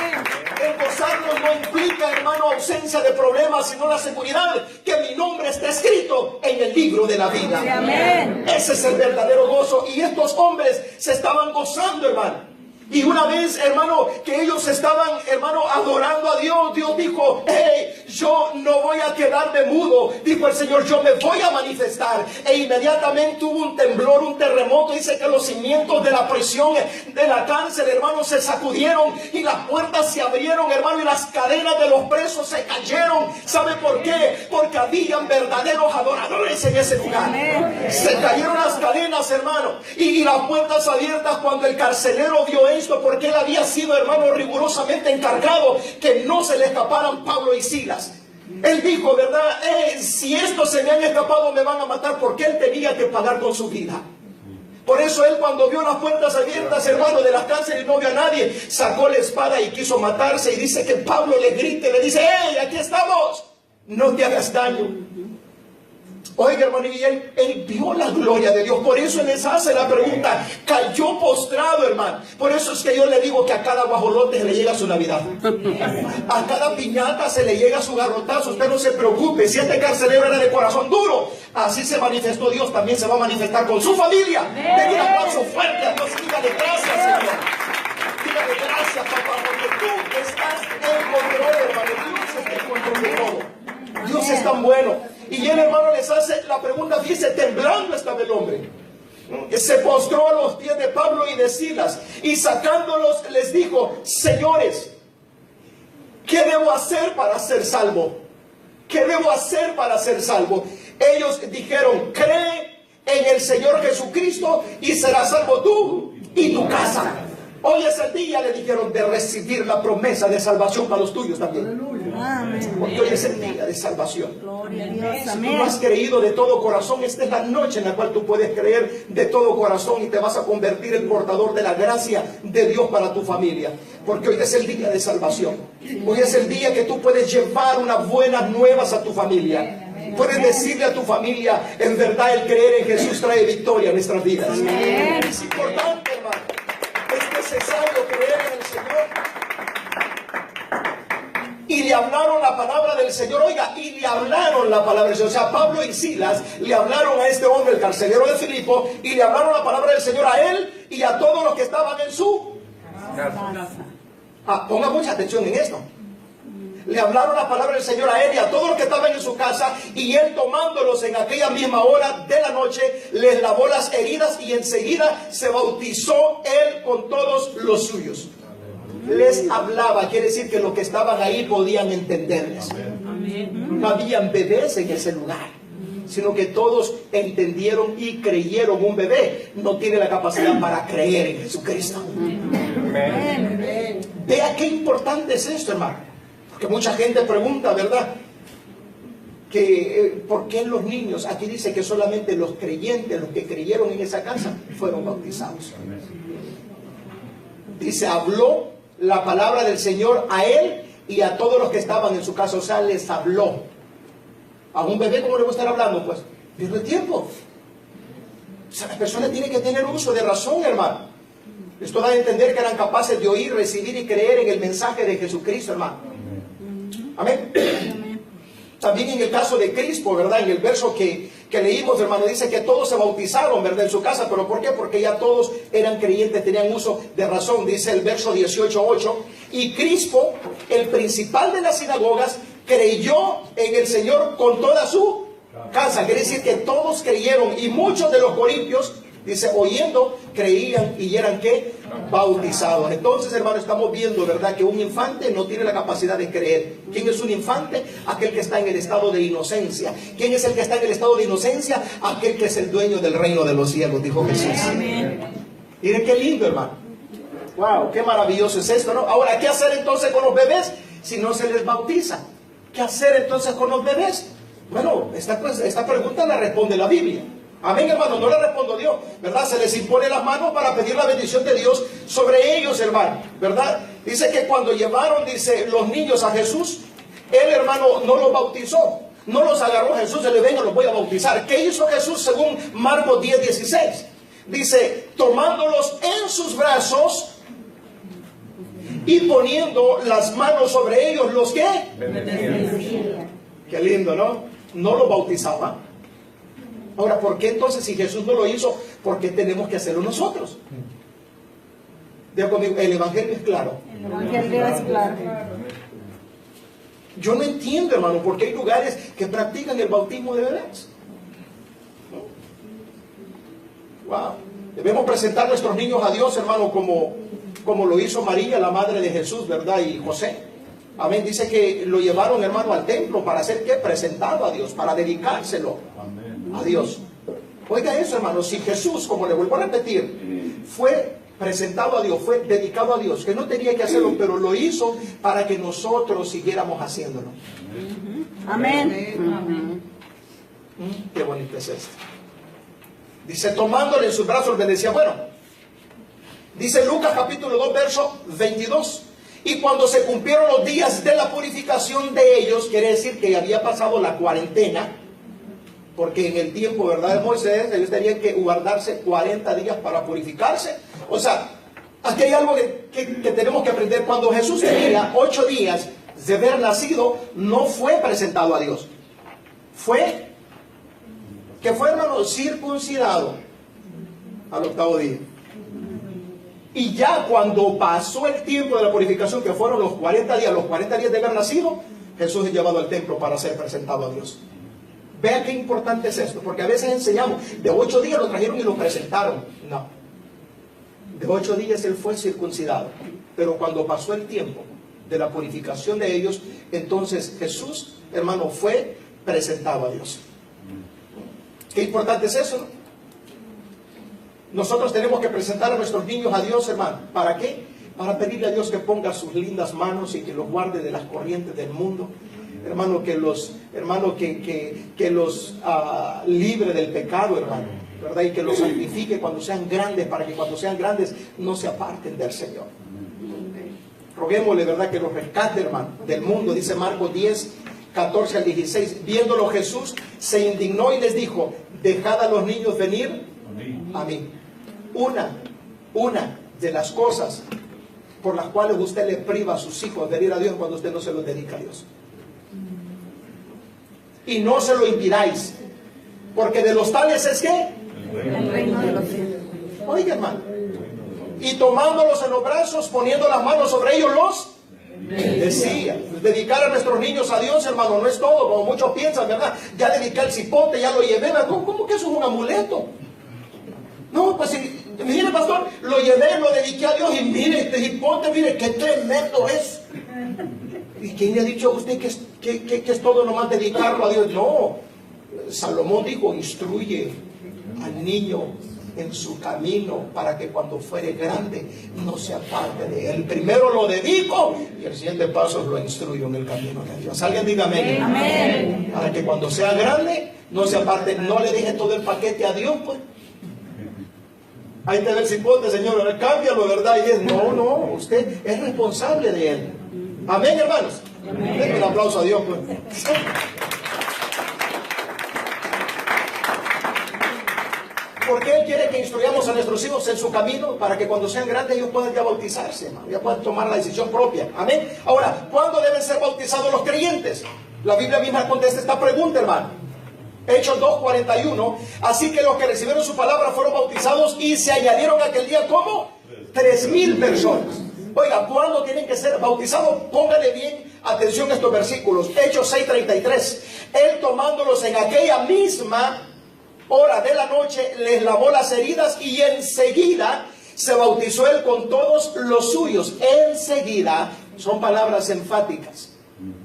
El gozarnos no implica, hermano, ausencia de problemas, sino la seguridad que mi nombre está escrito en el libro de la vida. Amén. Ese es el verdadero gozo. Y estos hombres se estaban gozando, hermano. Y una vez, hermano, que ellos estaban, hermano, adorando a Dios, Dios dijo, hey, yo no voy a quedarme mudo. Dijo el Señor, yo me voy a manifestar. E inmediatamente hubo un temblor, un terremoto. Dice que los cimientos de la prisión, de la cárcel, hermano, se sacudieron y las puertas se abrieron, hermano, y las cadenas de los presos se cayeron. ¿Sabe por qué? Porque habían verdaderos adoradores en ese lugar. Se cayeron las cadenas, hermano, y las puertas abiertas cuando el carcelero vio esto, porque él había sido, hermano, rigurosamente encargado que no se le escaparan Pablo y Silas. Él dijo, ¿verdad? Si estos se me han escapado me van a matar, porque él tenía que pagar con su vida. Por eso él, cuando vio las puertas abiertas, hermano, de la cárcel y no vio a nadie, sacó la espada y quiso matarse. Y dice que Pablo le grita y le dice, hey, aquí estamos, no te hagas daño. Oiga, hermano, y él vio la gloria de Dios. Por eso les hace la pregunta. Cayó postrado, hermano. Por eso es que yo le digo que a cada guajolote se le llega su Navidad. A cada piñata se le llega su garrotazo. Usted no se preocupe. Si este carcelero era de corazón duro, así se manifestó Dios. También se va a manifestar con su familia. Denle un aplauso fuerte a Dios. Dígale gracias, Señor. Dígale gracias, papá, porque tú estás en control, hermano. Dios está en control de todo. Dios es tan bueno. Y el hermano les hace la pregunta, dice, temblando estaba el hombre. Se postró a los pies de Pablo y de Silas y sacándolos les dijo, señores, ¿qué debo hacer para ser salvo? ¿Qué debo hacer para ser salvo? ellos dijeron: cree en el Señor Jesucristo y serás salvo tú y tu casa. Hoy es el día, le dijeron, de recibir la promesa de salvación para los tuyos también. Amén. Porque hoy es el día de salvación. Gloria a Dios. Si tú Amén. no has creído de todo corazón, esta es la noche en la cual tú puedes creer de todo corazón y te vas a convertir en portador de la gracia de Dios para tu familia. Porque hoy es el día de salvación. Hoy es el día que tú puedes llevar unas buenas nuevas a tu familia. Puedes decirle a tu familia: en verdad el creer en Jesús trae victoria a nuestras vidas. Es importante, hermano. Es necesario creer en el Señor. Y le hablaron la palabra del Señor. Oiga, y le hablaron la palabra del Señor. O sea, Pablo y Silas le hablaron a este hombre, el carcelero de Filipo, y le hablaron la palabra del Señor a él y a todos los que estaban en su casa. Ponga mucha atención en esto. Le hablaron la palabra del Señor a él y a todos los que estaban en su casa, y él, tomándolos en aquella misma hora de la noche, les lavó las heridas y enseguida se bautizó él con todos los suyos. Les hablaba, quiere decir que los que estaban ahí podían entenderles. No habían bebés en ese lugar, sino que todos entendieron y creyeron. Un bebé no tiene la capacidad para creer en Jesucristo. Vea qué importante es esto, hermano. Porque mucha gente pregunta, ¿verdad? Que ¿por qué los niños? Aquí dice que solamente los creyentes, los que creyeron en esa casa, fueron bautizados. Dice, habló la palabra del Señor a él y a todos los que estaban en su casa. O sea, les habló. A un bebé, ¿cómo le va a estar hablando? Pues pierde tiempo. O sea, las personas tienen que tener uso de razón, hermano. Esto da a entender que eran capaces de oír, recibir y creer en el mensaje de Jesucristo, hermano. Amén. También en el caso de Crispo, ¿verdad? En el verso que leímos, hermano, dice que todos se bautizaron, ¿verdad? En su casa. ¿Pero por qué? Porque ya todos eran creyentes, tenían uso de razón. Dice el verso 18:8. Y Crispo, el principal de las sinagogas, creyó en el Señor con toda su casa. Quiere decir que todos creyeron, y muchos de los corintios, dice, oyendo, creían y eran ¿qué? Bautizados. Entonces, hermano, estamos viendo, ¿verdad?, que un infante no tiene la capacidad de creer. ¿Quién es un infante? Aquel que está en el estado de inocencia. ¿Quién es el que está en el estado de inocencia? Aquel que es el dueño del reino de los cielos, dijo Jesús. Miren qué lindo, hermano. Wow, qué maravilloso es esto, ¿no? Ahora, ¿qué hacer entonces con los bebés si no se les bautiza? ¿Qué hacer entonces con los bebés? Bueno, esta pregunta la responde la Biblia. Amén, hermano, no le respondo Dios, ¿verdad? Se les impone las manos para pedir la bendición de Dios sobre ellos, hermano, ¿verdad? Dice que cuando llevaron, dice, los niños a Jesús, él, hermano, no los bautizó, no los agarró Jesús, le venga, los voy a bautizar. ¿Qué hizo Jesús según Marcos 10:16? Dice, tomándolos en sus brazos y poniendo las manos sobre ellos, ¿los qué? Bendecía. Qué lindo, ¿no? No los bautizaba. Ahora, ¿por qué entonces, si Jesús no lo hizo, por qué tenemos que hacerlo nosotros? Diga conmigo, el evangelio es claro. El evangelio es claro. Yo no entiendo, hermano, por qué hay lugares que practican el bautismo de bebés. Wow. Debemos presentar nuestros niños a Dios, hermano, como lo hizo María, la madre de Jesús, ¿verdad? Y José. Amén. Dice que lo llevaron, hermano, al templo para ser ¿qué? Presentado a Dios, para dedicárselo a Dios. Oiga eso, hermano, si Jesús, como le vuelvo a repetir, fue presentado a Dios, fue dedicado a Dios, que no tenía que hacerlo, pero lo hizo para que nosotros siguiéramos haciéndolo. Amén. Qué bonito es esto. Dice, tomándole en sus brazos, bendecía. Bueno, dice Lucas capítulo 2, verso 22. Y cuando se cumplieron los días de la purificación de ellos, quiere decir que había pasado la cuarentena, porque en el tiempo, ¿verdad?, de Moisés, ellos tenían que guardarse 40 días para purificarse. O sea, aquí hay algo que tenemos que aprender. Cuando Jesús tenía 8 días de haber nacido, no fue presentado a Dios. Fue, hermano, circuncidado al 8º día. Y ya cuando pasó el tiempo de la purificación, que fueron los 40 días de haber nacido, Jesús es llevado al templo para ser presentado a Dios. Vea qué importante es esto, porque a veces enseñamos, de 8 días lo trajeron y lo presentaron. No. De 8 días él fue circuncidado. Pero cuando pasó el tiempo de la purificación de ellos, entonces Jesús, hermano, fue presentado a Dios. Qué importante es eso, ¿no? Nosotros tenemos que presentar a nuestros niños a Dios, hermano. ¿Para qué? Para pedirle a Dios que ponga sus lindas manos y que los guarde de las corrientes del mundo. Hermano, que los libre del pecado, hermano, ¿verdad? Y que los santifique cuando sean grandes, para que cuando sean grandes no se aparten del Señor. Roguémosle, ¿verdad?, que los rescate, hermano, del mundo. Dice Marcos 10, 14 al 16. Viéndolo Jesús se indignó y les dijo: dejad a los niños venir a mí. Una de las cosas por las cuales usted le priva a sus hijos de venir a Dios, cuando usted no se los dedica a Dios. Y no se lo impidáis, porque de los tales es que El reino de los cielos. oiga, hermano, y tomándolos en los brazos, poniendo las manos sobre ellos, los decía. Dedicar a nuestros niños a Dios, hermano, no es todo, como muchos piensan, ¿verdad? Ya dediqué el cipote, ya lo llevé, ¿cómo que eso es un amuleto? No, pues mire, pastor, lo llevé, lo dediqué a Dios, y mire, este cipote, mire, qué tremendo es. ¿Y quién le ha dicho a usted que es todo nomás dedicarlo a Dios? No, Salomón dijo: instruye al niño en su camino, para que cuando fuere grande no se aparte de él. Primero lo dedico y el siguiente paso lo instruyo en el camino de Dios. Alguien diga amén. Amén. Para que cuando sea grande no se aparte. No le deje todo el paquete a Dios, pues. Ahí te ve el cipote, señor, cámbialo, ¿verdad? Y es, no, usted es responsable de él. Amén, hermanos. Denle un aplauso a Dios, pues. Porque Él quiere que instruyamos a nuestros hijos en su camino, para que cuando sean grandes ellos puedan ya bautizarse, hermano, ya puedan tomar la decisión propia. Amén. Ahora, ¿cuándo deben ser bautizados los creyentes? La Biblia misma contesta esta pregunta, hermano. Hechos 2:41. Así que los que recibieron su palabra fueron bautizados, y se añadieron aquel día, ¿cómo? 3,000 personas. Oiga, ¿cuándo tienen que ser bautizados? Póngale bien atención a estos versículos. Hechos 6:33. Él, tomándolos en aquella misma hora de la noche, les lavó las heridas, y enseguida se bautizó él con todos los suyos. Enseguida son palabras enfáticas.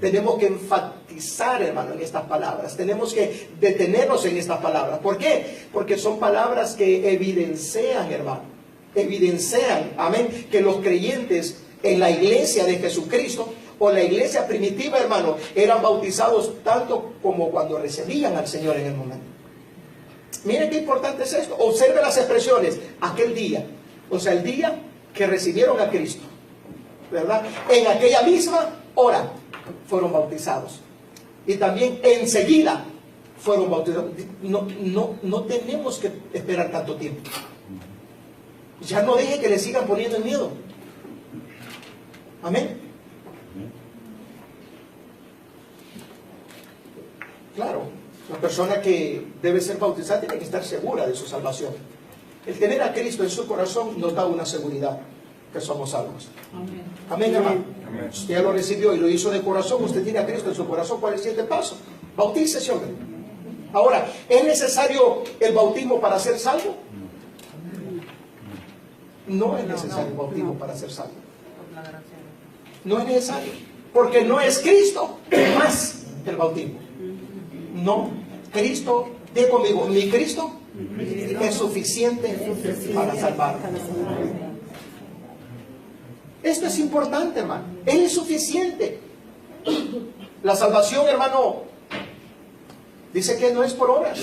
Tenemos que enfatizar, hermano, en estas palabras. Tenemos que detenernos en estas palabras. ¿Por qué? Porque son palabras que evidencian, hermano, evidencian, amén, que los creyentes en la iglesia de Jesucristo, o la iglesia primitiva, hermano, eran bautizados tanto como cuando recibían al Señor en el momento. Miren qué importante es esto. Observe las expresiones: aquel día, o sea, el día que recibieron a Cristo, ¿verdad? En aquella misma hora fueron bautizados, y también enseguida fueron bautizados. No tenemos que esperar tanto tiempo. Ya no deje que le sigan poniendo el miedo. Amén. Claro, la persona que debe ser bautizada tiene que estar segura de su salvación. El tener a Cristo en su corazón nos da una seguridad que somos salvos. Amén, amén, hermano. Amén. Usted ya lo recibió y lo hizo de corazón. Usted tiene a Cristo en su corazón. ¿Cuál es el siguiente paso? Bautícese, hombre. Ahora, ¿es necesario el bautismo para ser salvo? No es necesario el bautismo para ser salvo. No es necesario, porque no es Cristo más el bautismo. No, Cristo, diga conmigo, mi Cristo es suficiente para salvarme. Esto es importante, hermano. Él es suficiente. La salvación, hermano, dice que no es por obras,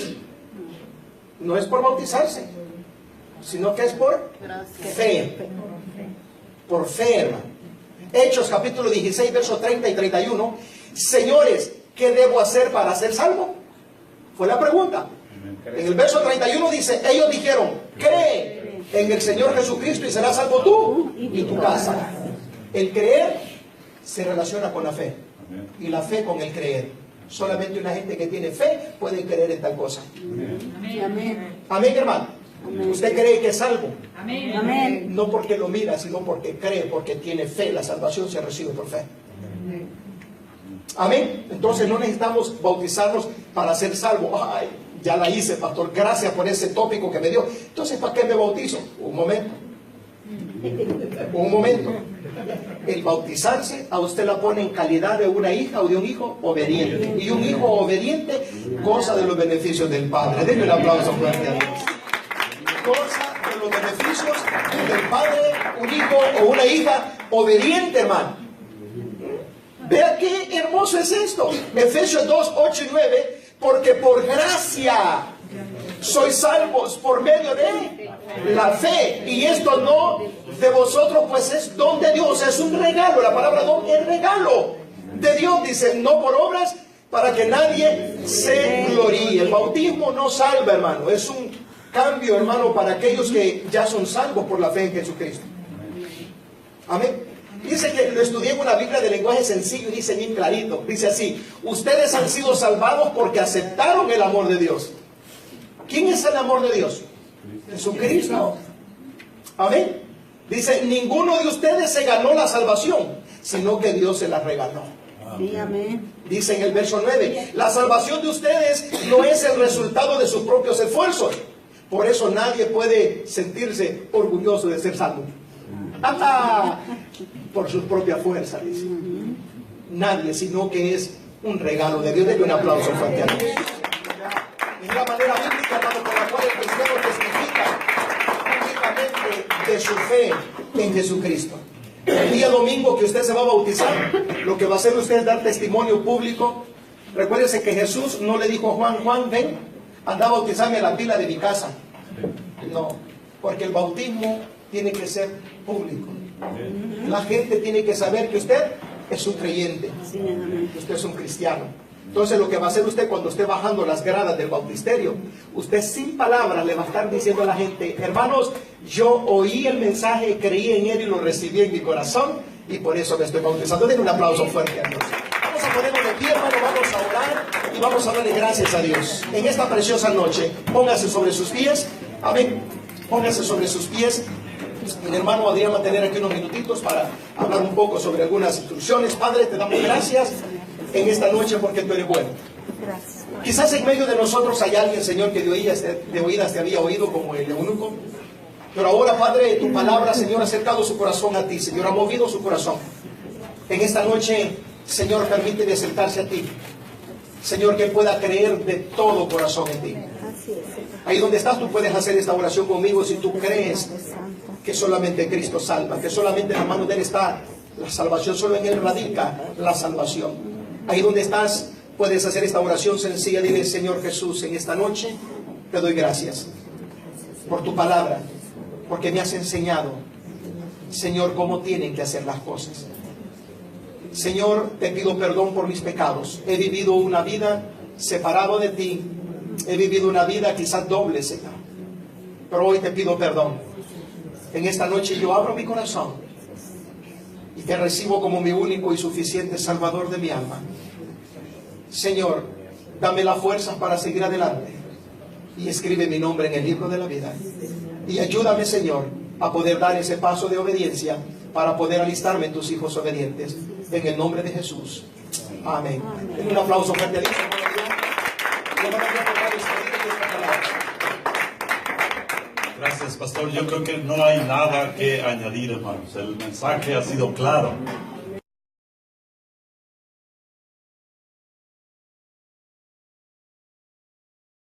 no es por bautizarse, sino que es por fe. Por fe, hermano. Hechos capítulo 16, versos 30 y 31. Señores, ¿qué debo hacer para ser salvo? Fue la pregunta. En el verso 31 dice: ellos dijeron: cree en el Señor Jesucristo y serás salvo tú y tu casa. El creer se relaciona con la fe, y la fe con el creer. Solamente una gente que tiene fe puede creer en tal cosa. Amén. Amén, hermano. Usted cree que es salvo. Amén. No porque lo mira, sino porque cree, porque tiene fe. La salvación se recibe por fe. Amén. Entonces no necesitamos bautizarnos para ser salvos. Ay, ya la hice, pastor, gracias por ese tópico que me dio. Entonces, ¿para qué me bautizo? Un momento. el bautizarse a usted la pone en calidad de una hija o de un hijo obediente. Y un hijo obediente goza de los beneficios del Padre. Denle un aplauso fuerte a Dios. Goza de los beneficios del Padre, un hijo o una hija obediente, hermano. Vea qué hermoso es esto. Efesios 2, 8 y 9. Porque por gracia sois salvos por medio de la fe. Y esto no de vosotros, pues es don de Dios. Es un regalo. La palabra don es regalo de Dios. Dice, no por obras, para que nadie se gloríe. El bautismo no salva, hermano. Es un cambio, hermano, para aquellos que ya son salvos por la fe en Jesucristo. Amén. Dice que lo estudié en una Biblia de lenguaje sencillo y dice bien clarito. Dice así: ustedes han sido salvados porque aceptaron el amor de Dios. ¿Quién es el amor de Dios? Jesucristo. Amén. Dice, ninguno de ustedes se ganó la salvación, sino que Dios se la regaló. Sí, amén. Dice en el verso 9, la salvación de ustedes no es el resultado de sus propios esfuerzos. Por eso nadie puede sentirse orgulloso de ser salvo. Por sus propias fuerzas, dice. Nadie, sino que es un regalo de Dios. Denle un aplauso fuerte a Dios. Es la manera bíblica, hermano, con la cual el cristiano testifica únicamente de su fe en Jesucristo. El día domingo que usted se va a bautizar, lo que va a hacer usted es dar testimonio público. Recuérdese que Jesús no le dijo a Juan: Juan, ven, anda a bautizarme a la pila de mi casa. No, porque el bautismo tiene que ser público. La gente tiene que saber que usted es un creyente, que usted es un cristiano. Entonces lo que va a hacer usted cuando esté bajando las gradas del bautisterio, usted sin palabras le va a estar diciendo a la gente: hermanos, yo oí el mensaje, creí en él y lo recibí en mi corazón, y por eso me estoy bautizando. Den un aplauso fuerte a Dios. Vamos a ponernos de pie, hermano, vamos a orar y vamos a darle gracias a Dios. En esta preciosa noche, póngase sobre sus pies. Amén. Póngase sobre sus pies. Mi hermano Adrián va a tener aquí unos minutitos para hablar un poco sobre algunas instrucciones. Padre, te damos gracias en esta noche porque tú eres bueno. Gracias. Quizás en medio de nosotros hay alguien, Señor, que de oídas te había oído como el eunuco. Pero ahora, Padre, tu palabra, Señor, ha acercado su corazón a ti. Señor, ha movido su corazón. En esta noche, Señor, permítele acercarse a ti. Señor, que pueda creer de todo corazón en ti. Así es. Ahí donde estás, tú puedes hacer esta oración conmigo si tú crees que solamente Cristo salva, que solamente en la mano de Él está la salvación, solo en Él radica la salvación. Ahí donde estás, puedes hacer esta oración sencilla. Dile: Señor Jesús, en esta noche te doy gracias por tu palabra, porque me has enseñado, Señor, cómo tienen que hacer las cosas. Señor, te pido perdón por mis pecados. He vivido una vida separado de ti. He vivido una vida quizás doble, Señor. Pero hoy te pido perdón. En esta noche yo abro mi corazón y te recibo como mi único y suficiente Salvador de mi alma. Señor, dame las fuerzas para seguir adelante y escribe mi nombre en el libro de la vida. Y ayúdame, Señor, a poder dar ese paso de obediencia para poder alistarme en tus hijos obedientes. En el nombre de Jesús. Amén. Amén. Un aplauso fuerte a Dios. Gracias, pastor. Yo creo que no hay nada que añadir, hermanos. El mensaje ha sido claro.